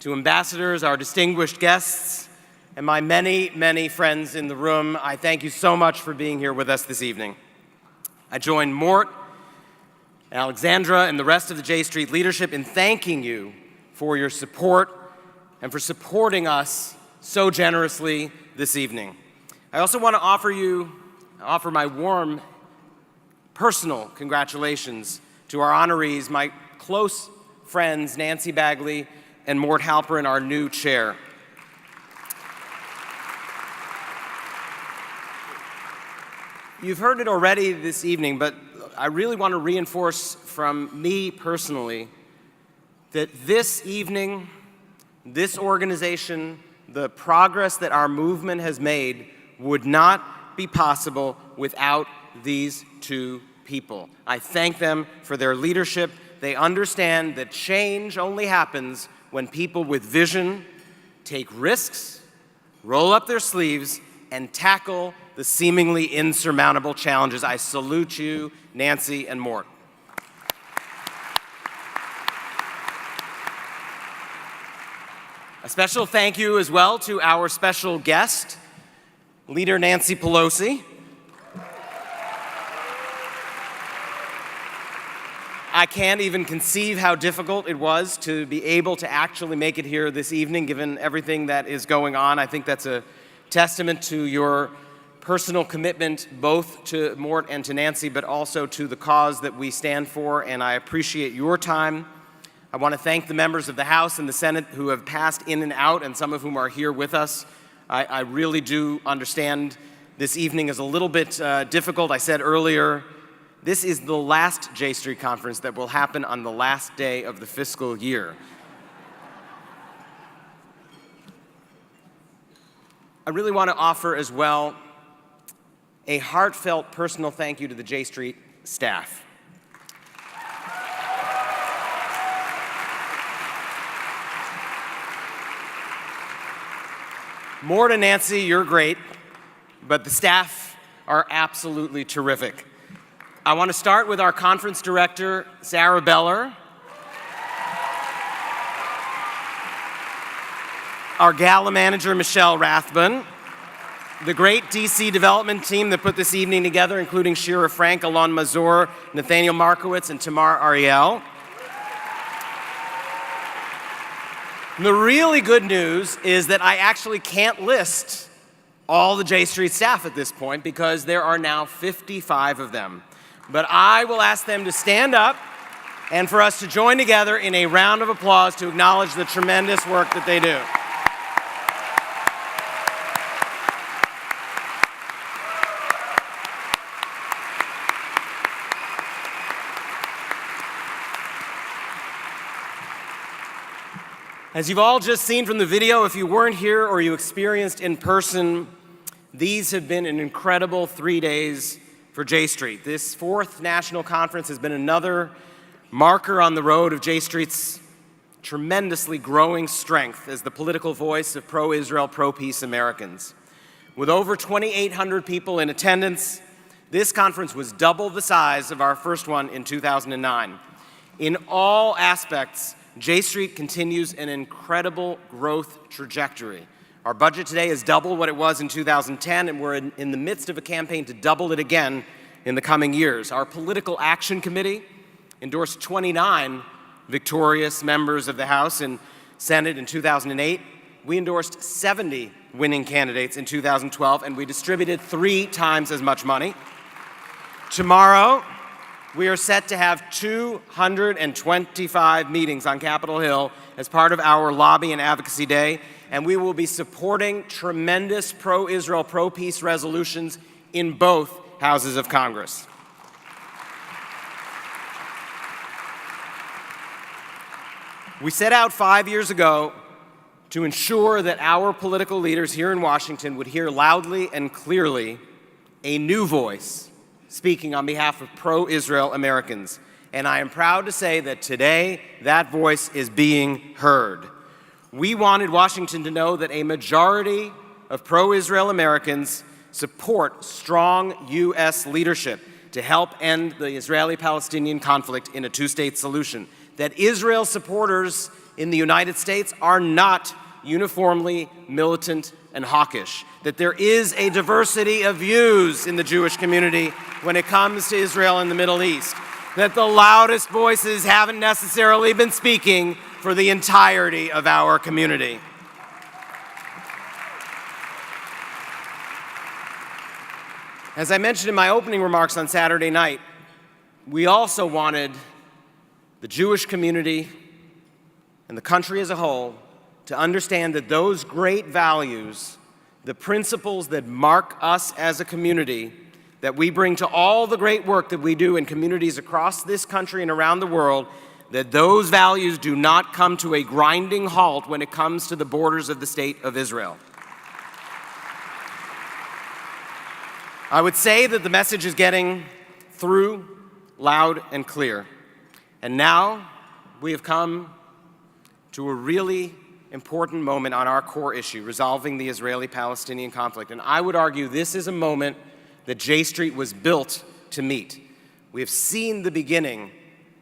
to ambassadors, our distinguished guests, and my many, many friends in the room. I thank you so much for being here with us this evening. I join Mort, Alexandra, and the rest of the J Street leadership in thanking you for your support and for supporting us so generously this evening. I also want to offer my warm personal congratulations to our honorees, my close friends Nancy Bagley and Mort Halperin, our new chair. You've heard it already this evening, but I really want to reinforce from me personally that this evening, this organization, the progress that our movement has made would not be possible without these two people. I thank them for their leadership. They understand that change only happens when people with vision take risks, roll up their sleeves, and tackle the seemingly insurmountable challenges. I salute you, Nancy and Mort. A special thank you as well to our special guest, Leader Nancy Pelosi. I can't even conceive how difficult it was to be able to actually make it here this evening, given everything that is going on. I think that's a testament to your personal commitment, both to Mort and to Nancy, but also to the cause that we stand for, and I appreciate your time. I want to thank the members of the House and the Senate who have passed in and out, and some of whom are here with us. I really do understand this evening is a little bit difficult. I said earlier, this is the last J Street conference that will happen on the last day of the fiscal year. I really want to offer as well a heartfelt personal thank you to the J Street staff. Mort and Nancy, you're great, but the staff are absolutely terrific. I want to start with our conference director, Sarah Beller, our gala manager, Michelle Rathbun, the great DC development team that put this evening together, including Shira Frank, Alon Mazur, Nathaniel Markowitz, and Tamar Ariel. The really good news is that I actually can't list all the J Street staff at this point because there are now 55 of them. but I will ask them to stand up and for us to join together in a round of applause to acknowledge the tremendous work that they do. As you've all just seen from the video, if you weren't here or you experienced in person, these have been an incredible 3 days for J Street. This fourth national conference has been another marker on the road of J Street's tremendously growing strength as the political voice of pro-Israel, pro-peace Americans. With over 2,800 people in attendance, this conference was double the size of our first one in 2009. In all aspects, J Street continues an incredible growth trajectory. Our budget today is double what it was in 2010, and we're in the midst of a campaign to double it again in the coming years. Our Political Action Committee endorsed 29 victorious members of the House and Senate in 2008. We endorsed 70 winning candidates in 2012, and we distributed 3 times as much money. Tomorrow, we are set to have 225 meetings on Capitol Hill as part of our Lobby and Advocacy Day, and we will be supporting tremendous pro-Israel, pro-peace resolutions in both houses of Congress. We set out 5 years ago to ensure that our political leaders here in Washington would hear loudly and clearly a new voice speaking on behalf of pro-Israel Americans. And I am proud to say that today that voice is being heard. We wanted Washington to know that a majority of pro-Israel Americans support strong U.S. leadership to help end the Israeli-Palestinian conflict in a two-state solution. That Israel supporters in the United States are not uniformly militant and hawkish. That there is a diversity of views in the Jewish community when it comes to Israel and the Middle East. That the loudest voices haven't necessarily been speaking for the entirety of our community. As I mentioned in my opening remarks on Saturday night, we also wanted the Jewish community and the country as a whole to understand that those great values, the principles that mark us as a community, that we bring to all the great work that we do in communities across this country and around the world, that those values do not come to a grinding halt when it comes to the borders of the state of Israel. I would say that the message is getting through loud and clear. And now we have come to a really important moment on our core issue, resolving the Israeli-Palestinian conflict. And I would argue this is a moment that J Street was built to meet. We have seen the beginning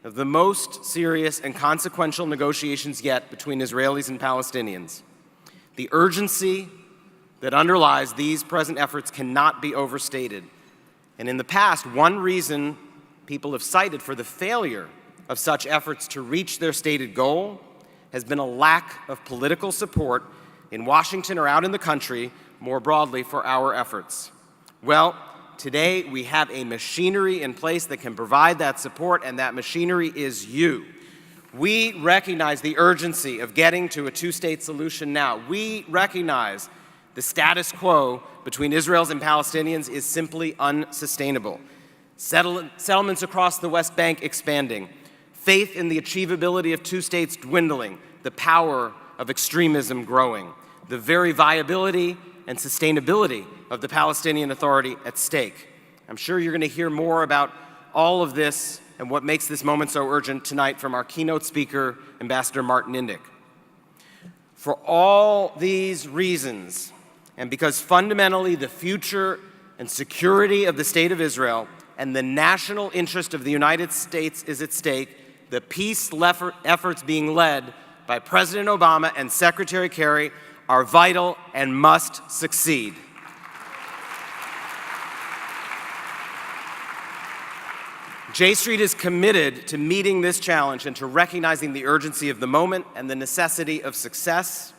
of the most serious and consequential negotiations yet between Israelis and Palestinians. The urgency that underlies these present efforts cannot be overstated. And in the past, one reason people have cited for the failure of such efforts to reach their stated goal has been a lack of political support in Washington or out in the country more broadly for our efforts. Well, today we have a machinery in place that can provide that support, and that machinery is you. We recognize the urgency of getting to a two-state solution now. We recognize the status quo between Israelis and Palestinians is simply unsustainable. Settlements across the West Bank expanding, faith in the achievability of two states dwindling, the power of extremism growing, the very viability and sustainability of the Palestinian Authority at stake. I'm sure you're going to hear more about all of this and what makes this moment so urgent tonight from our keynote speaker, Ambassador Martin Indyk. For all these reasons, and because fundamentally the future and security of the State of Israel and the national interest of the United States is at stake, the peace efforts being led by President Obama and Secretary Kerry are vital and must succeed. J Street is committed to meeting this challenge and to recognizing the urgency of the moment and the necessity of success.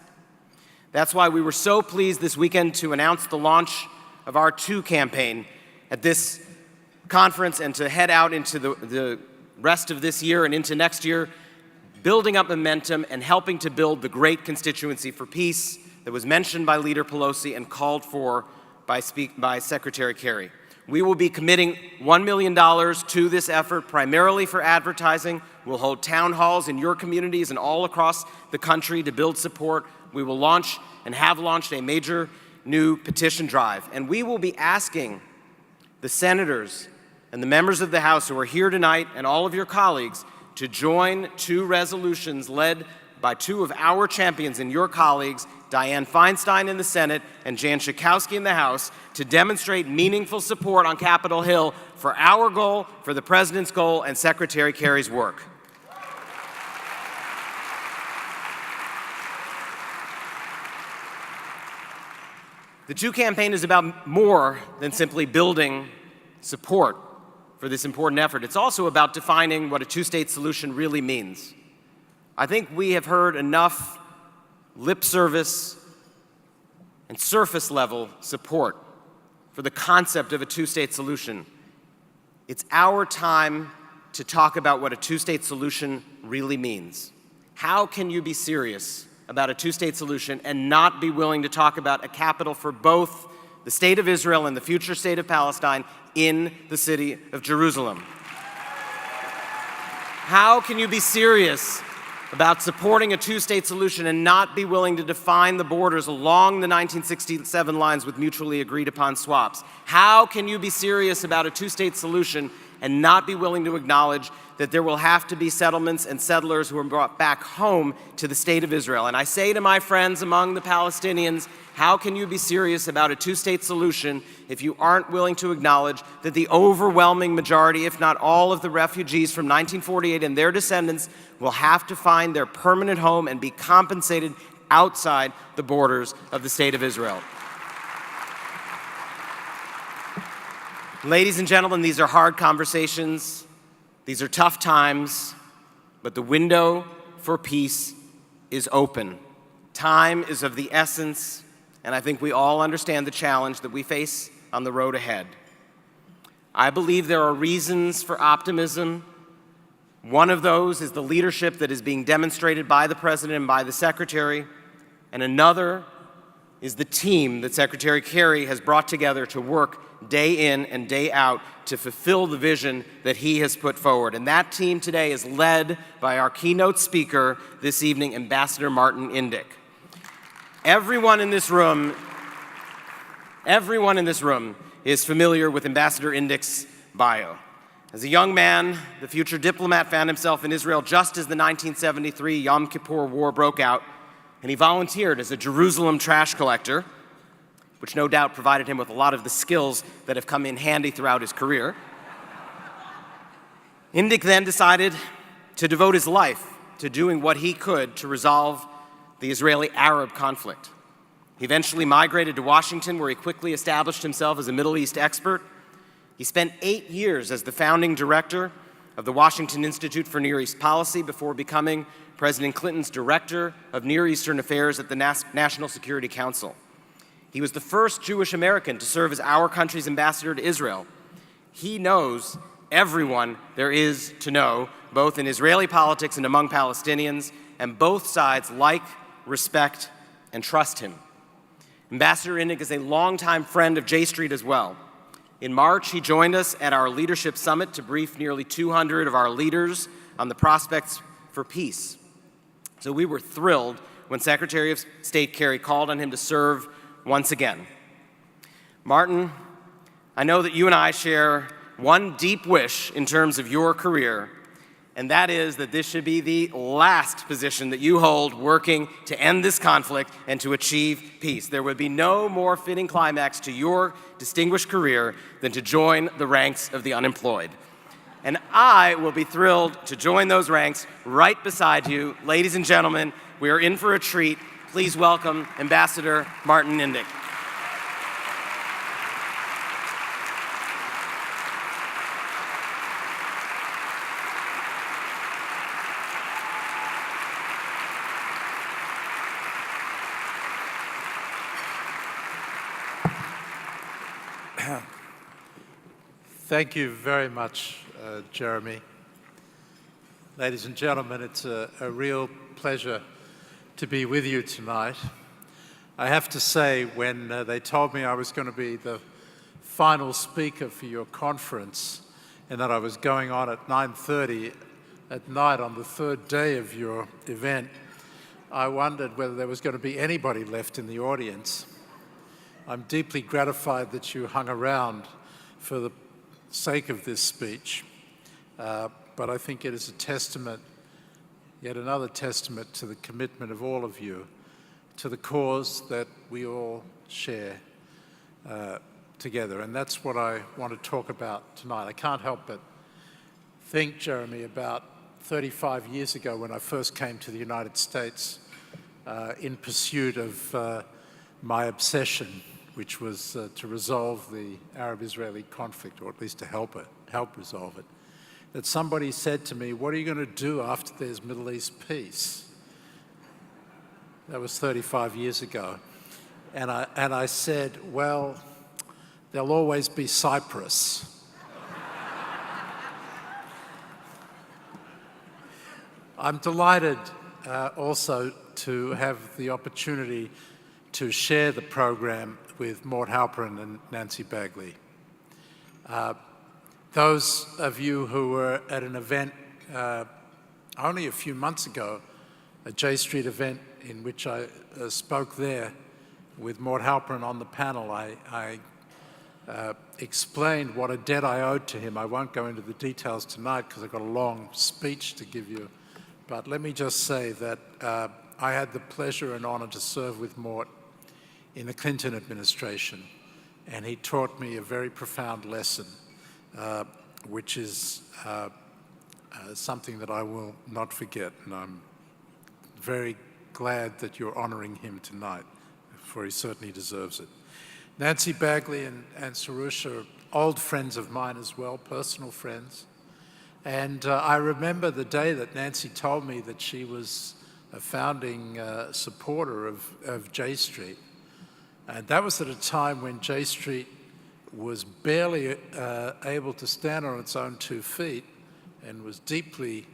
That's why we were so pleased this weekend to announce the launch of our 2 campaign at this conference and to head out into the rest of this year and into next year, building up momentum and helping to build the great constituency for peace that was mentioned by Leader Pelosi and called for by Secretary Kerry. We will be committing $1 million to this effort, primarily for advertising. We'll hold town halls in your communities and all across the country to build support. We will launch and have launched a major new petition drive. And we will be asking the senators and the members of the House who are here tonight and all of your colleagues to join two resolutions led by two of our champions and your colleagues, Dianne Feinstein in the Senate and Jan Schakowsky in the House, to demonstrate meaningful support on Capitol Hill for our goal, for the President's goal, and Secretary Kerry's work. The two campaign is about more than simply building support for this important effort. It's also about defining what a two-state solution really means. I think we have heard enough lip service and surface level support for the concept of a two-state solution. It's our time to talk about what a two-state solution really means. How can you be serious about a two-state solution and not be willing to talk about a capital for both the state of Israel and the future state of Palestine in the city of Jerusalem? How can you be serious about supporting a two-state solution and not be willing to define the borders along the 1967 lines with mutually agreed upon swaps? How can you be serious about a two-state solution and not be willing to acknowledge that there will have to be settlements and settlers who are brought back home to the state of Israel? And I say to my friends among the Palestinians, how can you be serious about a two-state solution if you aren't willing to acknowledge that the overwhelming majority, if not all, of the refugees from 1948 and their descendants will have to find their permanent home and be compensated outside the borders of the state of Israel? Ladies and gentlemen, these are hard conversations. These are tough times, but the window for peace is open. Time is of the essence, and I think we all understand the challenge that we face on the road ahead. I believe there are reasons for optimism. One of those is the leadership that is being demonstrated by the President and by the Secretary, and another is the team that Secretary Kerry has brought together to work day in and day out to fulfill the vision that he has put forward. And that team today is led by our keynote speaker this evening, Ambassador Martin Indyk. Everyone in this room is familiar with Ambassador Indyk's bio. As a young man, the future diplomat found himself in Israel just as the 1973 Yom Kippur War broke out, and he volunteered as a Jerusalem trash collector, which no doubt provided him with a lot of the skills that have come in handy throughout his career. Indyk then decided to devote his life to doing what he could to resolve the Israeli-Arab conflict. He eventually migrated to Washington, where he quickly established himself as a Middle East expert. He spent 8 years as the founding director of the Washington Institute for Near East Policy before becoming President Clinton's director of Near Eastern Affairs at the National Security Council. He was the first Jewish American to serve as our country's ambassador to Israel. He knows everyone there is to know, both in Israeli politics and among Palestinians, and both sides like, respect, and trust him. Ambassador Indyk is a longtime friend of J Street as well. In March, he joined us at our Leadership Summit to brief nearly 200 of our leaders on the prospects for peace. So we were thrilled when Secretary of State Kerry called on him to serve once again. Martin, I know that you and I share one deep wish in terms of your career, and that is that this should be the last position that you hold working to end this conflict and to achieve peace. There would be no more fitting climax to your distinguished career than to join the ranks of the unemployed. And I will be thrilled to join those ranks right beside you. Ladies and gentlemen, we are in for a treat. Please welcome Ambassador Martin Indyk. Thank you very much, Jeremy. Ladies and gentlemen, it's a real pleasure to be with you tonight. I have to say, when they told me I was going to be the final speaker for your conference and that I was going on at 9:30 at night on the third day of your event, I wondered whether there was going to be anybody left in the audience. I'm deeply gratified that you hung around for the sake of this speech, but I think it is a testament, yet another testament to the commitment of all of you to the cause that we all share together. And that's what I want to talk about tonight. I can't help but think, Jeremy, about 35 years ago when I first came to the United States in pursuit of my obsession, which was to resolve the Arab-Israeli conflict, or at least to help resolve it, that somebody said to me, "What are you going to do after there's Middle East peace?" That was 35 years ago. And I said, "Well, there'll always be Cyprus." I'm delighted also to have the opportunity to share the program with Mort Halperin and Nancy Bagley. Those of you who were at an event only a few months ago, a J Street event in which I spoke there with Mort Halperin on the panel, I explained what a debt I owed to him. I won't go into the details tonight because I've got a long speech to give you, but let me just say that I had the pleasure and honor to serve with Mort in the Clinton administration, and he taught me a very profound lesson, which is something that I will not forget, and I'm very glad that you're honoring him tonight, for he certainly deserves it. Nancy Bagley and Soroush are old friends of mine as well, personal friends, and I remember the day that Nancy told me that she was a founding supporter of J Street. And that was at a time when J Street was barely able to stand on its own 2 feet and was deeply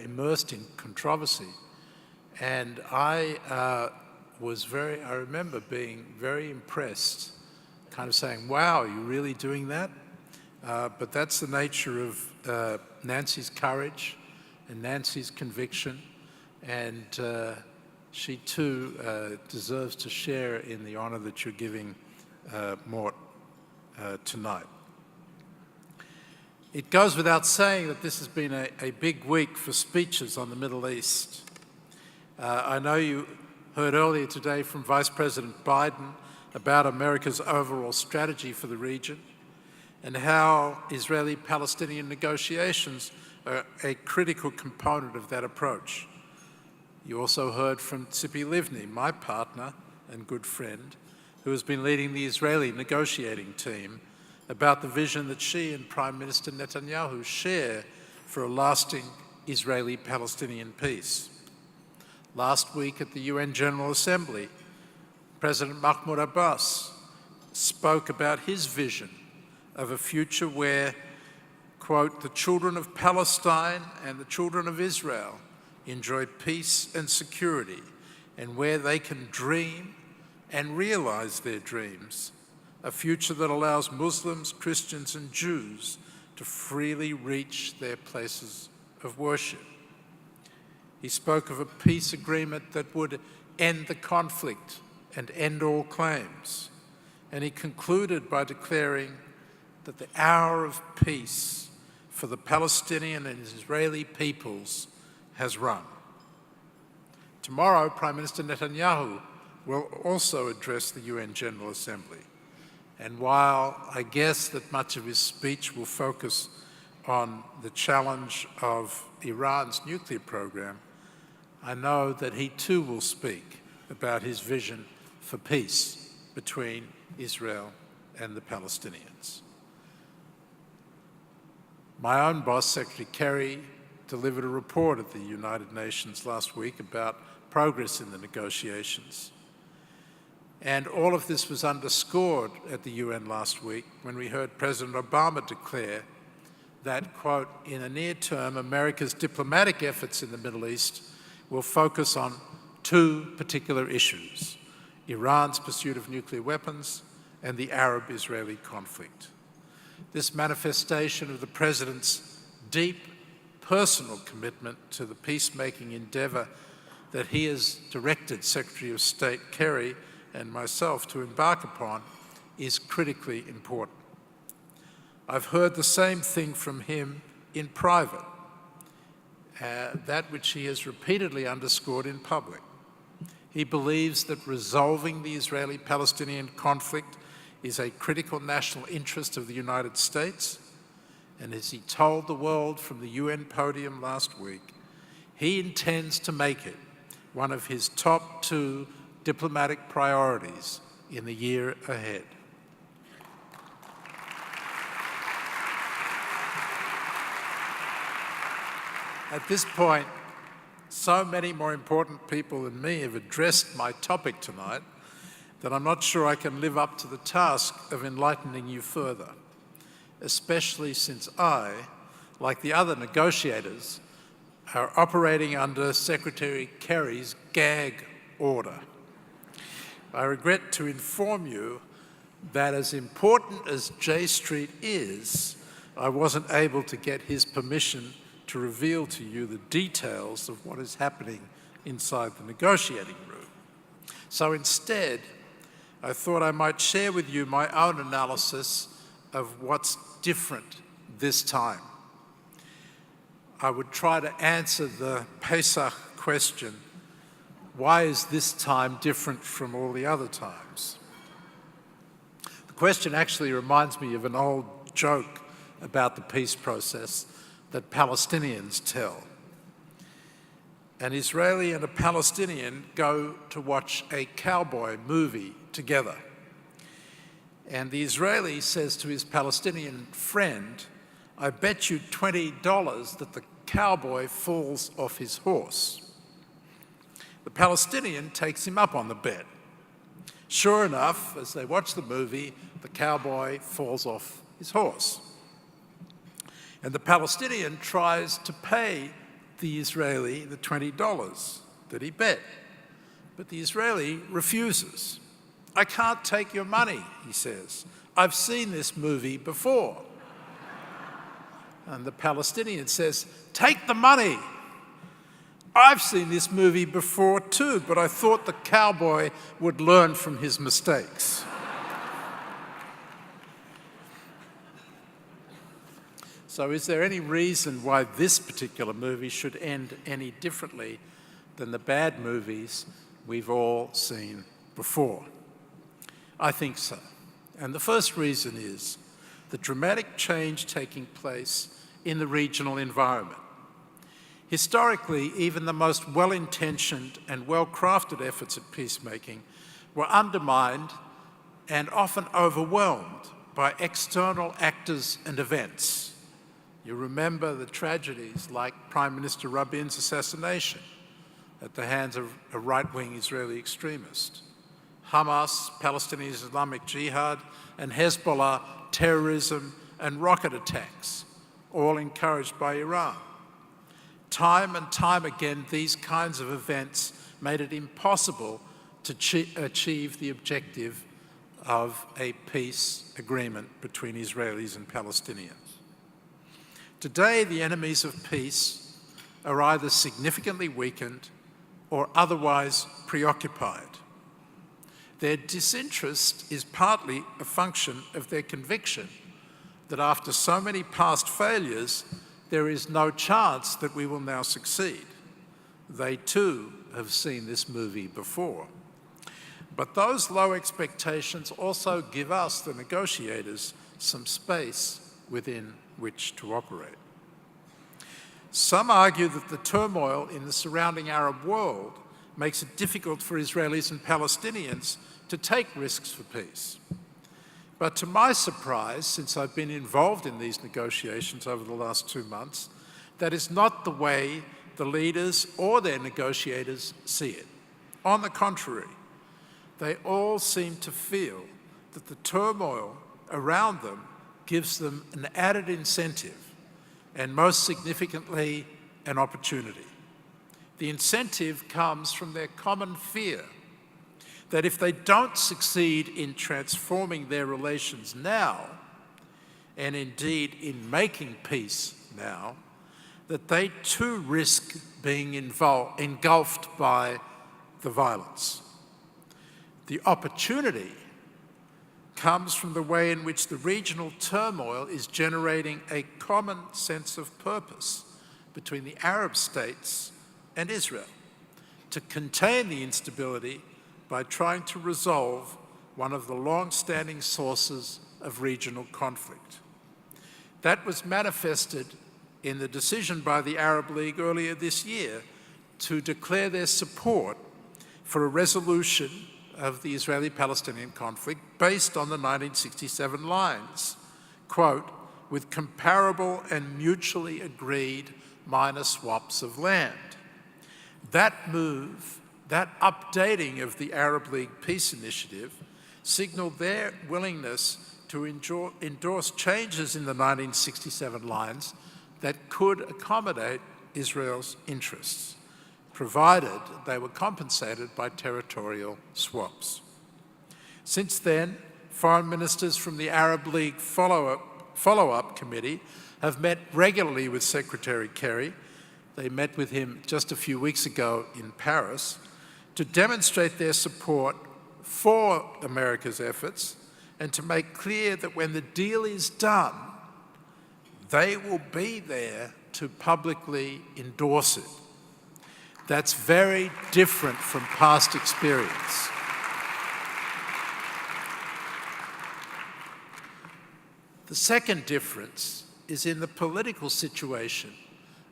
immersed in controversy. And I remember being very impressed, kind of saying, "Wow, are you really doing that?" But that's the nature of Nancy's courage and Nancy's conviction, and she too deserves to share in the honor that you're giving Mort tonight. It goes without saying that this has been a big week for speeches on the Middle East. I know you heard earlier today from Vice President Biden about America's overall strategy for the region and how Israeli-Palestinian negotiations are a critical component of that approach. You also heard from Tzipi Livni, my partner and good friend, who has been leading the Israeli negotiating team, about the vision that she and Prime Minister Netanyahu share for a lasting Israeli-Palestinian peace. Last week at the UN General Assembly, President Mahmoud Abbas spoke about his vision of a future where, quote, "the children of Palestine and the children of Israel enjoy peace and security, and where they can dream and realize their dreams, a future that allows Muslims, Christians, and Jews to freely reach their places of worship." He spoke of a peace agreement that would end the conflict and end all claims. And he concluded by declaring that the hour of peace for the Palestinian and Israeli peoples has run. Tomorrow, Prime Minister Netanyahu will also address the UN General Assembly. And while I guess that much of his speech will focus on the challenge of Iran's nuclear program, I know that he too will speak about his vision for peace between Israel and the Palestinians. My own boss, Secretary Kerry, delivered a report at the United Nations last week about progress in the negotiations. And all of this was underscored at the UN last week when we heard President Obama declare that, quote, in the near term, America's diplomatic efforts in the Middle East will focus on two particular issues: Iran's pursuit of nuclear weapons and the Arab-Israeli conflict. This manifestation of the President's deep personal commitment to the peacemaking endeavour that he has directed Secretary of State Kerry and myself to embark upon is critically important. I've heard the same thing from him in private, that which he has repeatedly underscored in public. He believes that resolving the Israeli-Palestinian conflict is a critical national interest of the United States, and as he told the world from the UN podium last week, he intends to make it one of his top 2 diplomatic priorities in the year ahead. At this point, so many more important people than me have addressed my topic tonight that I'm not sure I can live up to the task of enlightening you further, especially since I, like the other negotiators, are operating under Secretary Kerry's gag order. I regret to inform you that as important as J Street is, I wasn't able to get his permission to reveal to you the details of what is happening inside the negotiating room. So instead, I thought I might share with you my own analysis of what's different this time. I would try to answer the Pesach question, why is this time different from all the other times? The question actually reminds me of an old joke about the peace process that Palestinians tell. An Israeli and a Palestinian go to watch a cowboy movie together. And the Israeli says to his Palestinian friend, I bet you $20 that the cowboy falls off his horse. The Palestinian takes him up on the bet. Sure enough, as they watch the movie, the cowboy falls off his horse. And the Palestinian tries to pay the Israeli the $20 that he bet. But the Israeli refuses. I can't take your money, he says. I've seen this movie before. And the Palestinian says, take the money. I've seen this movie before too, but I thought the cowboy would learn from his mistakes. So is there any reason why this particular movie should end any differently than the bad movies we've all seen before? I think so. And the first reason is the dramatic change taking place in the regional environment. Historically, even the most well-intentioned and well-crafted efforts at peacemaking were undermined and often overwhelmed by external actors and events. You remember the tragedies like Prime Minister Rabin's assassination at the hands of a right-wing Israeli extremist, Hamas, Palestinian Islamic Jihad, and Hezbollah terrorism and rocket attacks, all encouraged by Iran. Time and time again, these kinds of events made it impossible to achieve the objective of a peace agreement between Israelis and Palestinians. Today, the enemies of peace are either significantly weakened or otherwise preoccupied. Their disinterest is partly a function of their conviction that after so many past failures, there is no chance that we will now succeed. They too have seen this movie before. But those low expectations also give us, the negotiators, some space within which to operate. Some argue that the turmoil in the surrounding Arab world makes it difficult for Israelis and Palestinians to take risks for peace. But to my surprise, since I've been involved in these negotiations over the last 2 months, that is not the way the leaders or their negotiators see it. On the contrary, they all seem to feel that the turmoil around them gives them an added incentive, and most significantly, an opportunity. The incentive comes from their common fear that if they don't succeed in transforming their relations now, and indeed in making peace now, that they too risk being engulfed by the violence. The opportunity comes from the way in which the regional turmoil is generating a common sense of purpose between the Arab states and Israel to contain the instability by trying to resolve one of the long-standing sources of regional conflict. That was manifested in the decision by the Arab League earlier this year to declare their support for a resolution of the Israeli-Palestinian conflict based on the 1967 lines, quote, with comparable and mutually agreed minor swaps of land. That move, that updating of the Arab League Peace Initiative, signaled their willingness to endorse changes in the 1967 lines that could accommodate Israel's interests, provided they were compensated by territorial swaps. Since then, foreign ministers from the Arab League follow-up committee have met regularly with Secretary Kerry. They met with him just a few weeks ago in Paris to demonstrate their support for America's efforts and to make clear that when the deal is done, they will be there to publicly endorse it. That's very different from past experience. The second difference is in the political situation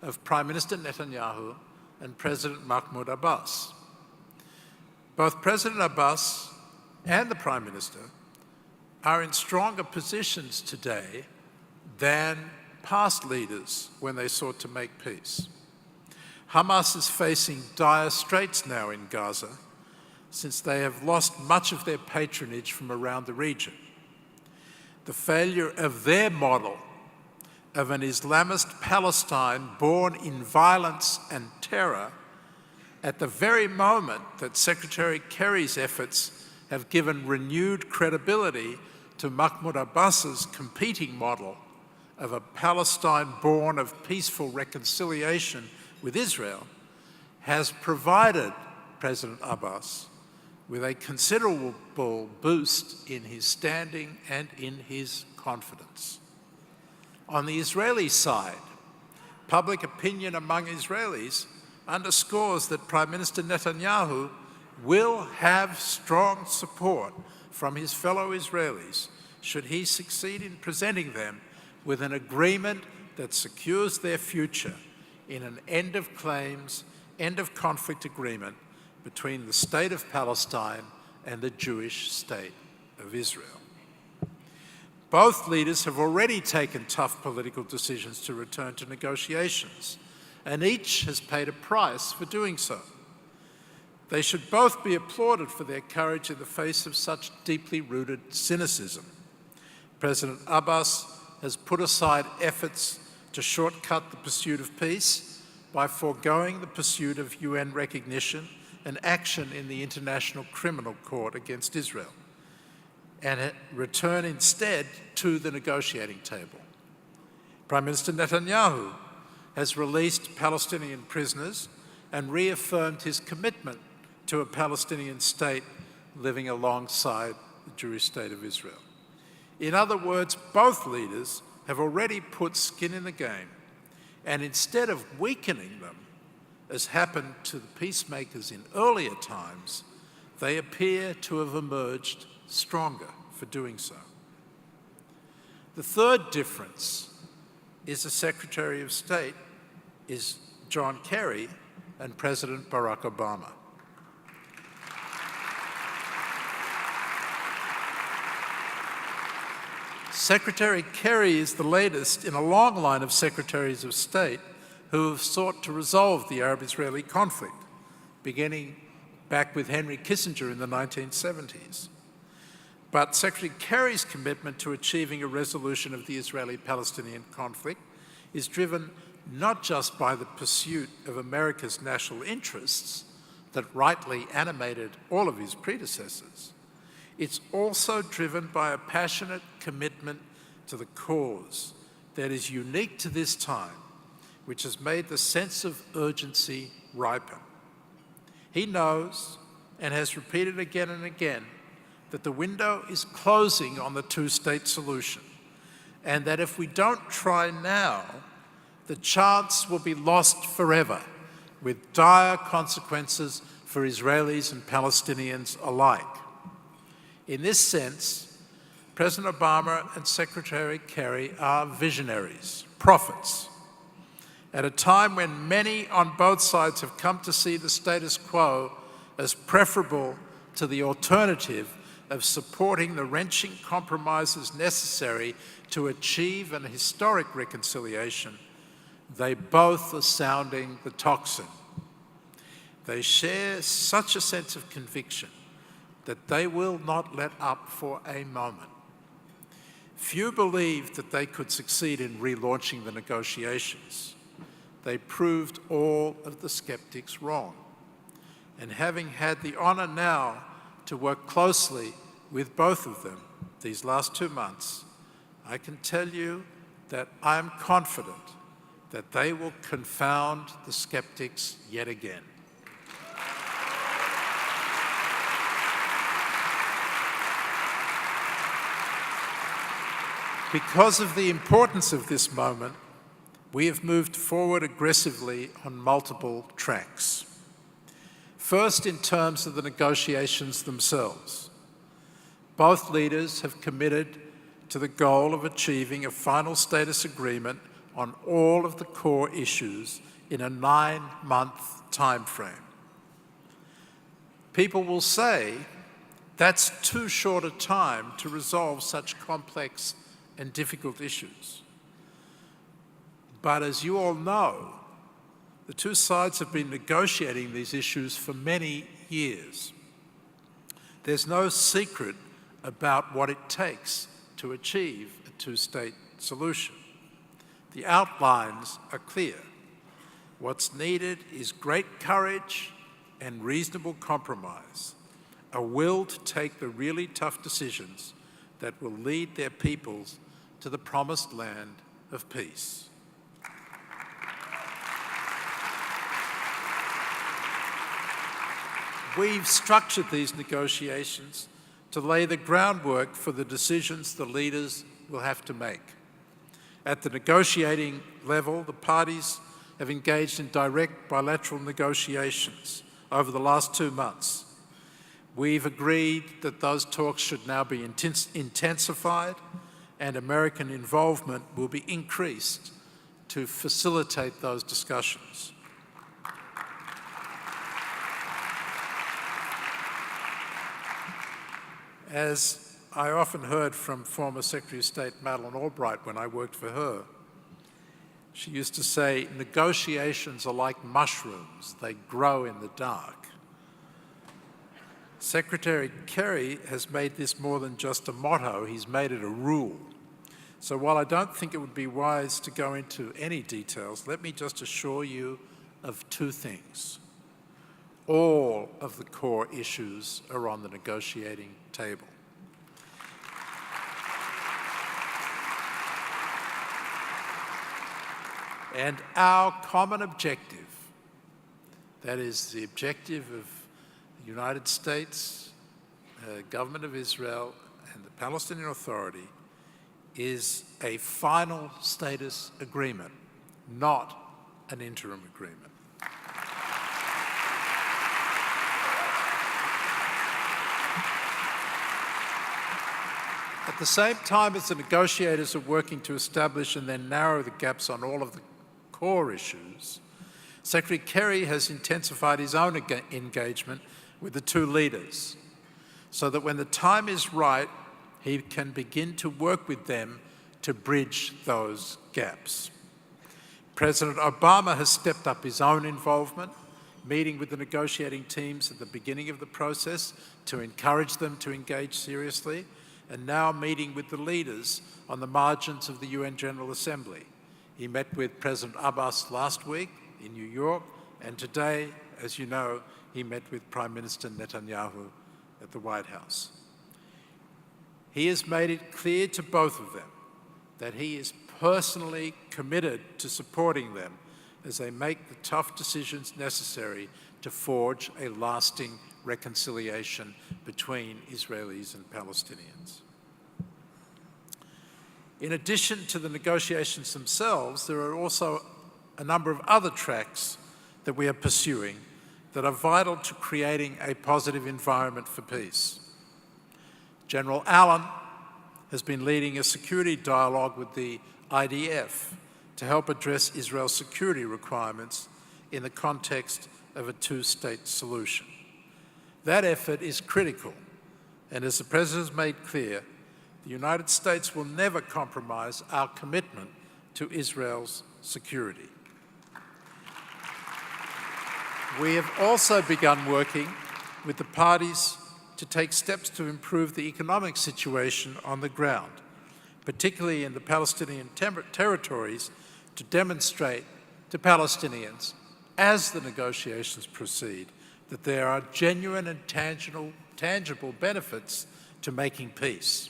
of Prime Minister Netanyahu and President Mahmoud Abbas. Both President Abbas and the Prime Minister are in stronger positions today than past leaders when they sought to make peace. Hamas is facing dire straits now in Gaza, since they have lost much of their patronage from around the region. The failure of their model of an Islamist Palestine born in violence and terror at the very moment that Secretary Kerry's efforts have given renewed credibility to Mahmoud Abbas's competing model of a Palestine born of peaceful reconciliation with Israel, has provided President Abbas with a considerable boost in his standing and in his confidence. On the Israeli side, public opinion among Israelis underscores that Prime Minister Netanyahu will have strong support from his fellow Israelis should he succeed in presenting them with an agreement that secures their future in an end of claims, end of conflict agreement between the State of Palestine and the Jewish State of Israel. Both leaders have already taken tough political decisions to return to negotiations, and each has paid a price for doing so. They should both be applauded for their courage in the face of such deeply rooted cynicism. President Abbas has put aside efforts to shortcut the pursuit of peace by foregoing the pursuit of UN recognition and action in the International Criminal Court against Israel, and return instead to the negotiating table. Prime Minister Netanyahu has released Palestinian prisoners and reaffirmed his commitment to a Palestinian state living alongside the Jewish state of Israel. In other words, both leaders have already put skin in the game, and instead of weakening them, as happened to the peacemakers in earlier times, they appear to have emerged stronger for doing so. The third difference is the Secretary of State is John Kerry and President Barack Obama. Secretary Kerry is the latest in a long line of Secretaries of State who have sought to resolve the Arab-Israeli conflict, beginning back with Henry Kissinger in the 1970s. But Secretary Kerry's commitment to achieving a resolution of the Israeli-Palestinian conflict is driven not just by the pursuit of America's national interests that rightly animated all of his predecessors. It's also driven by a passionate commitment to the cause that is unique to this time, which has made the sense of urgency ripen. He knows, and has repeated again and again, that the window is closing on the two-state solution, and that if we don't try now, the chance will be lost forever, with dire consequences for Israelis and Palestinians alike. In this sense, President Obama and Secretary Kerry are visionaries, prophets. At a time when many on both sides have come to see the status quo as preferable to the alternative of supporting the wrenching compromises necessary to achieve an historic reconciliation, they both are sounding the tocsin. They share such a sense of conviction that they will not let up for a moment. Few believed that they could succeed in relaunching the negotiations. They proved all of the skeptics wrong. And having had the honor now to work closely with both of them these last 2 months, I can tell you that I am confident that they will confound the skeptics yet again. Because of the importance of this moment, we have moved forward aggressively on multiple tracks. First, in terms of the negotiations themselves. Both leaders have committed to the goal of achieving a final status agreement on all of the core issues in a 9-month time frame. People will say that's too short a time to resolve such complex and difficult issues. But as you all know, the two sides have been negotiating these issues for many years. There's no secret about what it takes to achieve a two-state solution. The outlines are clear. What's needed is great courage and reasonable compromise, a will to take the really tough decisions that will lead their peoples to the promised land of peace. We've structured these negotiations to lay the groundwork for the decisions the leaders will have to make. At the negotiating level, the parties have engaged in direct bilateral negotiations over the last 2 months. We've agreed that those talks should now be intensified and American involvement will be increased to facilitate those discussions. As I often heard from former Secretary of State Madeleine Albright when I worked for her, she used to say, negotiations are like mushrooms, they grow in the dark. Secretary Kerry has made this more than just a motto, he's made it a rule. So while I don't think it would be wise to go into any details, let me just assure you of 2 things. All of the core issues are on the negotiating table. And our common objective, that is the objective of the United States, government of Israel, and the Palestinian Authority, is a final status agreement, not an interim agreement. At the same time as the negotiators are working to establish and then narrow the gaps on all of the core issues, Secretary Kerry has intensified his own engagement with the 2 leaders so that when the time is right, he can begin to work with them to bridge those gaps. President Obama has stepped up his own involvement, meeting with the negotiating teams at the beginning of the process to encourage them to engage seriously, and now meeting with the leaders on the margins of the UN General Assembly. He met with President Abbas last week in New York, and today, as you know, he met with Prime Minister Netanyahu at the White House. He has made it clear to both of them that he is personally committed to supporting them as they make the tough decisions necessary to forge a lasting reconciliation between Israelis and Palestinians. In addition to the negotiations themselves, there are also a number of other tracks that we are pursuing that are vital to creating a positive environment for peace. General Allen has been leading a security dialogue with the IDF to help address Israel's security requirements in the context of a two-state solution. That effort is critical, and as the President has made clear, the United States will never compromise our commitment to Israel's security. We have also begun working with the parties to take steps to improve the economic situation on the ground, particularly in the Palestinian territories, to demonstrate to Palestinians, as the negotiations proceed, that there are genuine and tangible benefits to making peace.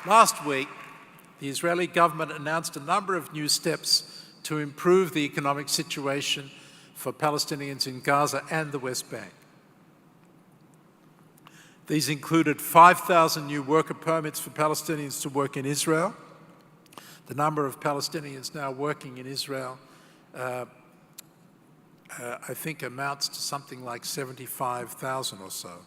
Last week, the Israeli government announced a number of new steps to improve the economic situation for Palestinians in Gaza and the West Bank. These included 5,000 new worker permits for Palestinians to work in Israel. The number of Palestinians now working in Israel, I think, amounts to something like 75,000 or so.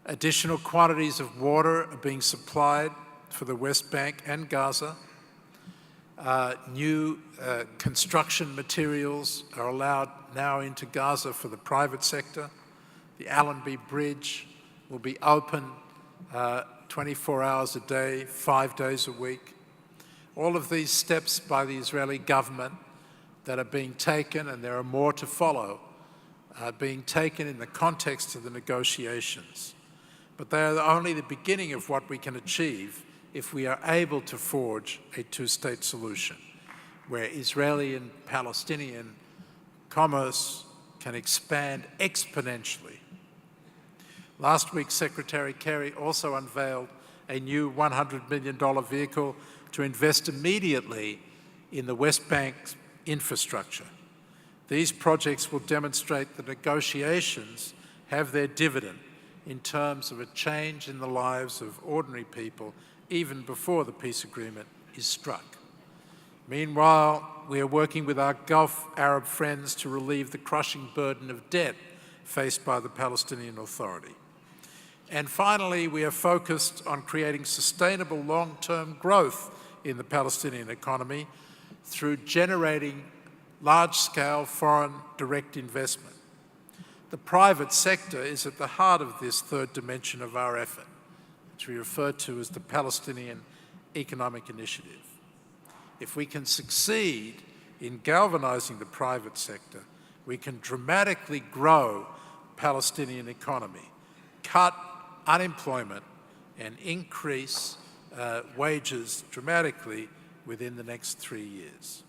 Additional quantities of water are being supplied for the West Bank and Gaza. New construction materials are allowed now into Gaza for the private sector. The Allenby Bridge will be open 24 hours a day, 5 days a week. All of these steps by the Israeli government that are being taken, and there are more to follow, are being taken in the context of the negotiations. But they are only the beginning of what we can achieve if we are able to forge a two-state solution where Israeli and Palestinian commerce can expand exponentially. Last week, Secretary Kerry also unveiled a new $100 million vehicle to invest immediately in the West Bank's infrastructure. These projects will demonstrate that negotiations have their dividend in terms of a change in the lives of ordinary people even before the peace agreement is struck. Meanwhile, we are working with our Gulf Arab friends to relieve the crushing burden of debt faced by the Palestinian Authority. And finally, we are focused on creating sustainable long-term growth in the Palestinian economy through generating large-scale foreign direct investment. The private sector is at the heart of this third dimension of our effort, which we refer to as the Palestinian Economic Initiative. If we can succeed in galvanizing the private sector, we can dramatically grow the Palestinian economy, cut unemployment, and increase wages dramatically within the next 3 years.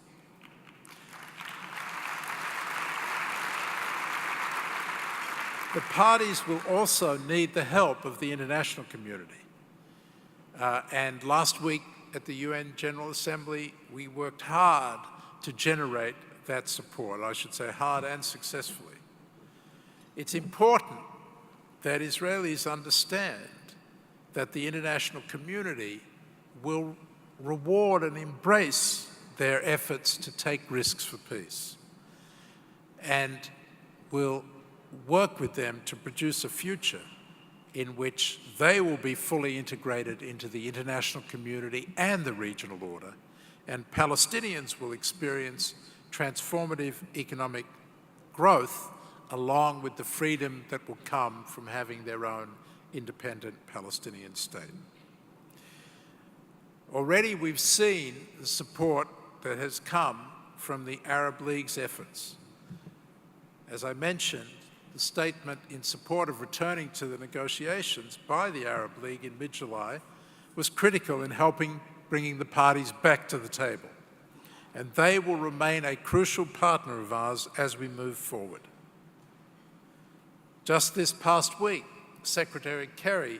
The parties will also need the help of the international community. And last week at the UN General Assembly, we worked hard to generate that support, I should say hard and successfully. It's important that Israelis understand that the international community will reward and embrace their efforts to take risks for peace, and will work with them to produce a future in which they will be fully integrated into the international community and the regional order, and Palestinians will experience transformative economic growth along with the freedom that will come from having their own independent Palestinian state. Already we've seen the support that has come from the Arab League's efforts. As I mentioned, the statement in support of returning to the negotiations by the Arab League in mid-July was critical in helping bringing the parties back to the table, and they will remain a crucial partner of ours as we move forward. Just this past week, Secretary Kerry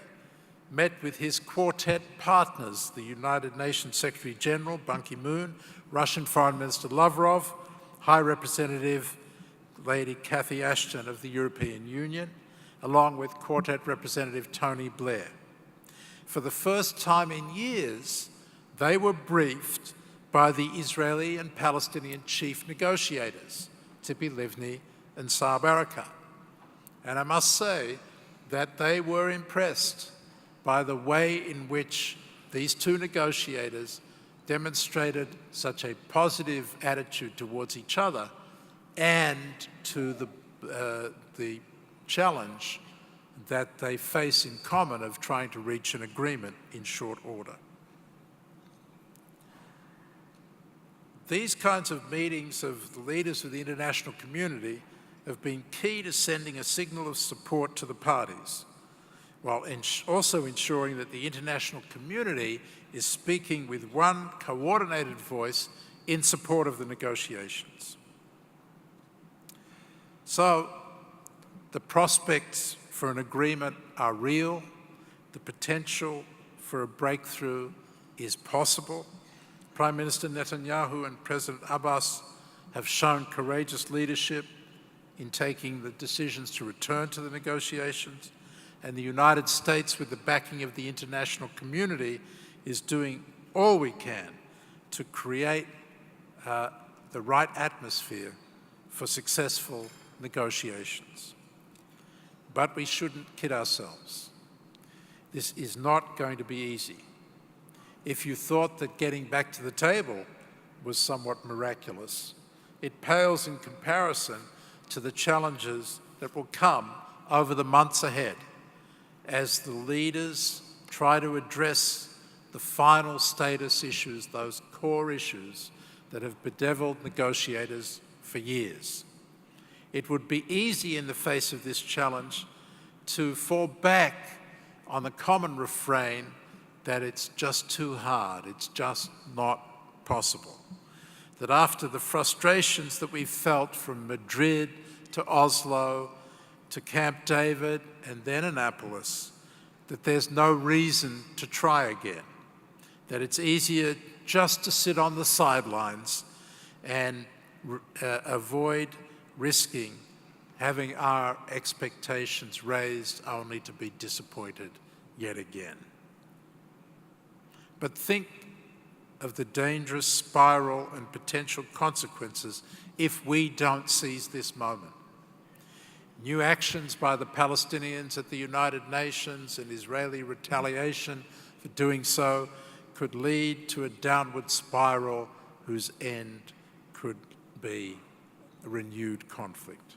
met with his quartet partners, the United Nations Secretary General Ban Ki-moon, Russian Foreign Minister Lavrov, High Representative Lady Cathy Ashton of the European Union, along with Quartet Representative Tony Blair. For the first time in years, they were briefed by the Israeli and Palestinian chief negotiators, Tzipi Livni and Saeb Erekat. And I must say that they were impressed by the way in which these two negotiators demonstrated such a positive attitude towards each other and to the challenge that they face in common of trying to reach an agreement in short order. These kinds of meetings of the leaders of the international community have been key to sending a signal of support to the parties, while also ensuring that the international community is speaking with one coordinated voice in support of the negotiations. So, the prospects for an agreement are real, the potential for a breakthrough is possible. Prime Minister Netanyahu and President Abbas have shown courageous leadership in taking the decisions to return to the negotiations, and the United States, with the backing of the international community, is doing all we can to create the right atmosphere for successful negotiations. But we shouldn't kid ourselves. This is not going to be easy. If you thought that getting back to the table was somewhat miraculous, it pales in comparison to the challenges that will come over the months ahead as the leaders try to address the final status issues, those core issues that have bedeviled negotiators for years. It would be easy in the face of this challenge to fall back on the common refrain that it's just too hard, it's just not possible. That after the frustrations that we felt from Madrid to Oslo to Camp David and then Annapolis, that there's no reason to try again. That it's easier just to sit on the sidelines and avoid risking having our expectations raised only to be disappointed yet again. But think of the dangerous spiral and potential consequences if we don't seize this moment. New actions by the Palestinians at the United Nations and Israeli retaliation for doing so could lead to a downward spiral whose end could be a renewed conflict.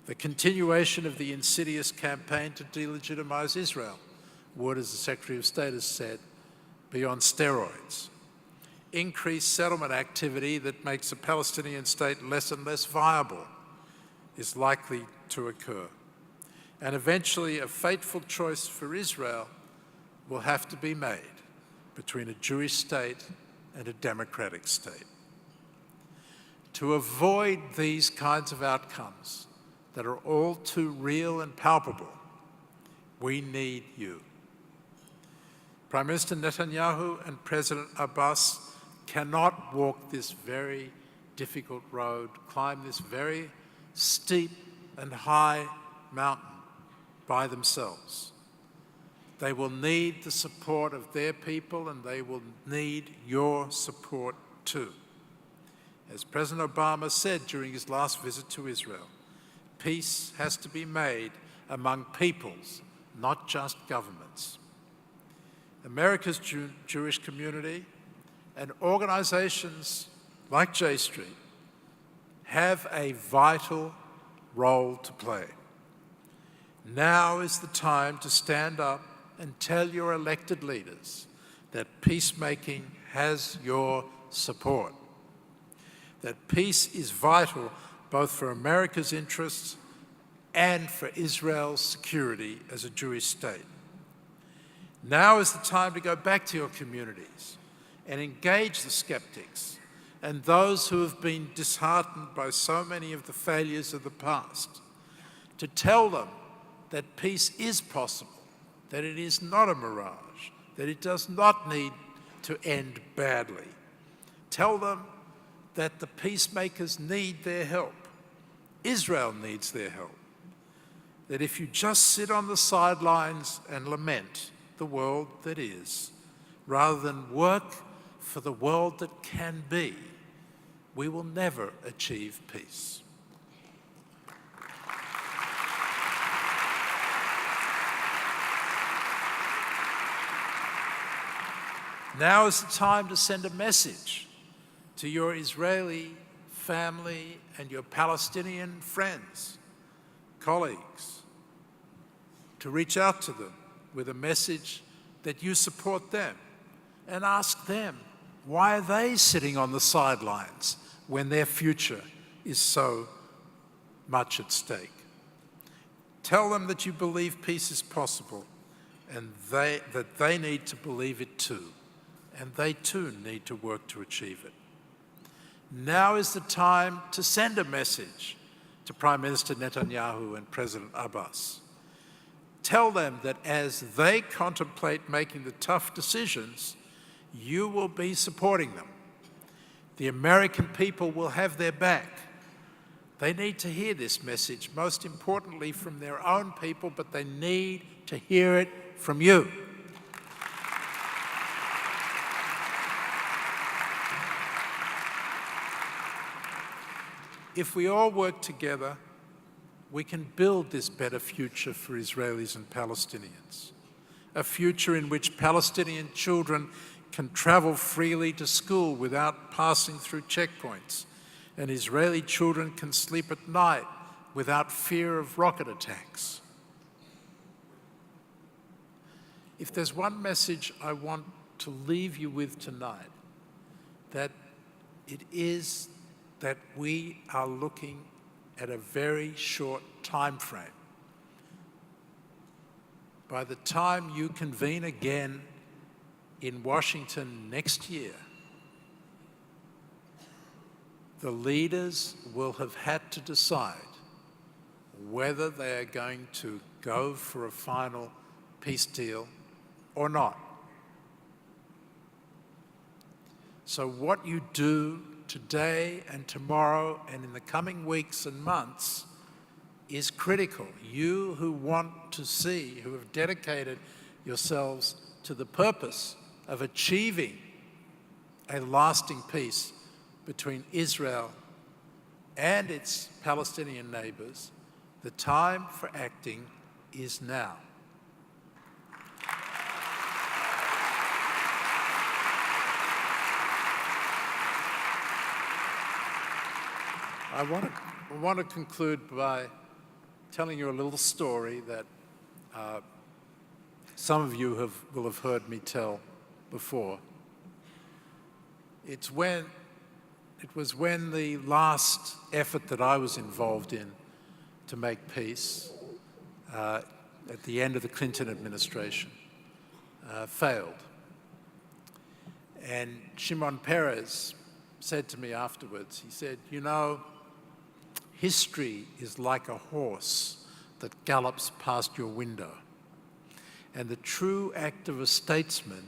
The continuation of the insidious campaign to delegitimize Israel would, as the Secretary of State has said, be on steroids. Increased settlement activity that makes a Palestinian state less and less viable is likely to occur. And eventually a fateful choice for Israel will have to be made between a Jewish state and a democratic state. To avoid these kinds of outcomes that are all too real and palpable, we need you. Prime Minister Netanyahu and President Abbas cannot walk this very difficult road, climb this very steep and high mountain by themselves. They will need the support of their people, and they will need your support too. As President Obama said during his last visit to Israel, peace has to be made among peoples, not just governments. America's Jewish community and organizations like J Street have a vital role to play. Now is the time to stand up and tell your elected leaders that peacemaking has your support. that peace is vital both for America's interests and for Israel's security as a Jewish state. Now is the time to go back to your communities and engage the skeptics and those who have been disheartened by so many of the failures of the past, to tell them that peace is possible, that it is not a mirage, that it does not need to end badly. Tell them that the peacemakers need their help. Israel needs their help. That if you just sit on the sidelines and lament the world that is, rather than work for the world that can be, we will never achieve peace. Now is the time to send a message to your Israeli family and your Palestinian friends, colleagues, to reach out to them with a message that you support them, and ask them, why are they sitting on the sidelines when their future is so much at stake? Tell them that you believe peace is possible and that they need to believe it too, and they too need to work to achieve it. Now is the time to send a message to Prime Minister Netanyahu and President Abbas. Tell them that as they contemplate making the tough decisions, you will be supporting them. The American people will have their back. They need to hear this message, most importantly from their own people, but they need to hear it from you. If we all work together, we can build this better future for Israelis and Palestinians, a future in which Palestinian children can travel freely to school without passing through checkpoints, and Israeli children can sleep at night without fear of rocket attacks. If there's one message I want to leave you with tonight, that it is that we are looking at a very short time frame. By the time you convene again in Washington next year, the leaders will have had to decide whether they are going to go for a final peace deal or not. So what you do today and tomorrow and in the coming weeks and months is critical. You who want to see, who have dedicated yourselves to the purpose of achieving a lasting peace between Israel and its Palestinian neighbors, the time for acting is now. I want to conclude by telling you a little story that some of you will have heard me tell before. It was when the last effort that I was involved in to make peace at the end of the Clinton administration failed. And Shimon Peres said to me afterwards, he said, you know, history is like a horse that gallops past your window. And the true act of a statesman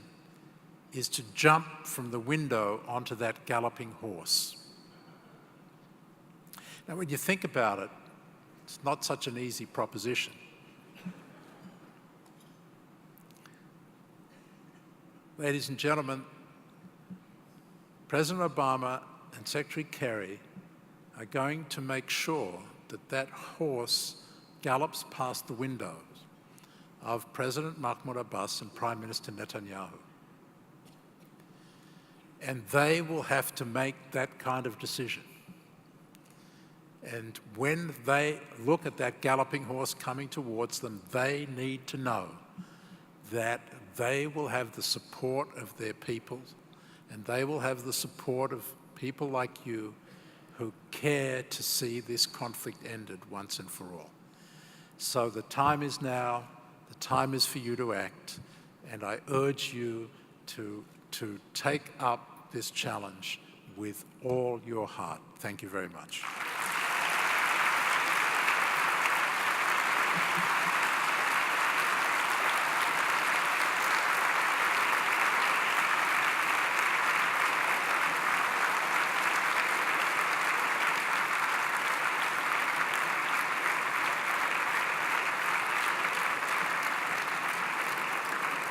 is to jump from the window onto that galloping horse. Now, when you think about it, it's not such an easy proposition. Ladies and gentlemen, President Obama and Secretary Kerry are going to make sure that that horse gallops past the windows of President Mahmoud Abbas and Prime Minister Netanyahu. And they will have to make that kind of decision. And when they look at that galloping horse coming towards them, they need to know that they will have the support of their people, and they will have the support of people like you who care to see this conflict ended once and for all. So the time is now, the time is for you to act, and I urge you to take up this challenge with all your heart. Thank you very much.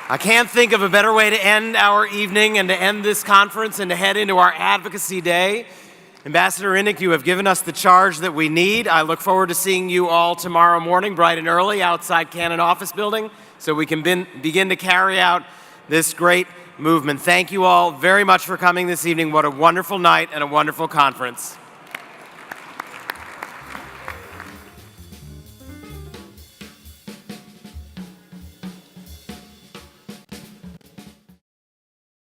I can't think of a better way to end our evening and to end this conference and to head into our Advocacy Day. Ambassador Indyk, you have given us the charge that we need. I look forward to seeing you all tomorrow morning, bright and early, outside Cannon Office Building, so we can begin to carry out this great movement. Thank you all very much for coming this evening. What a wonderful night and a wonderful conference.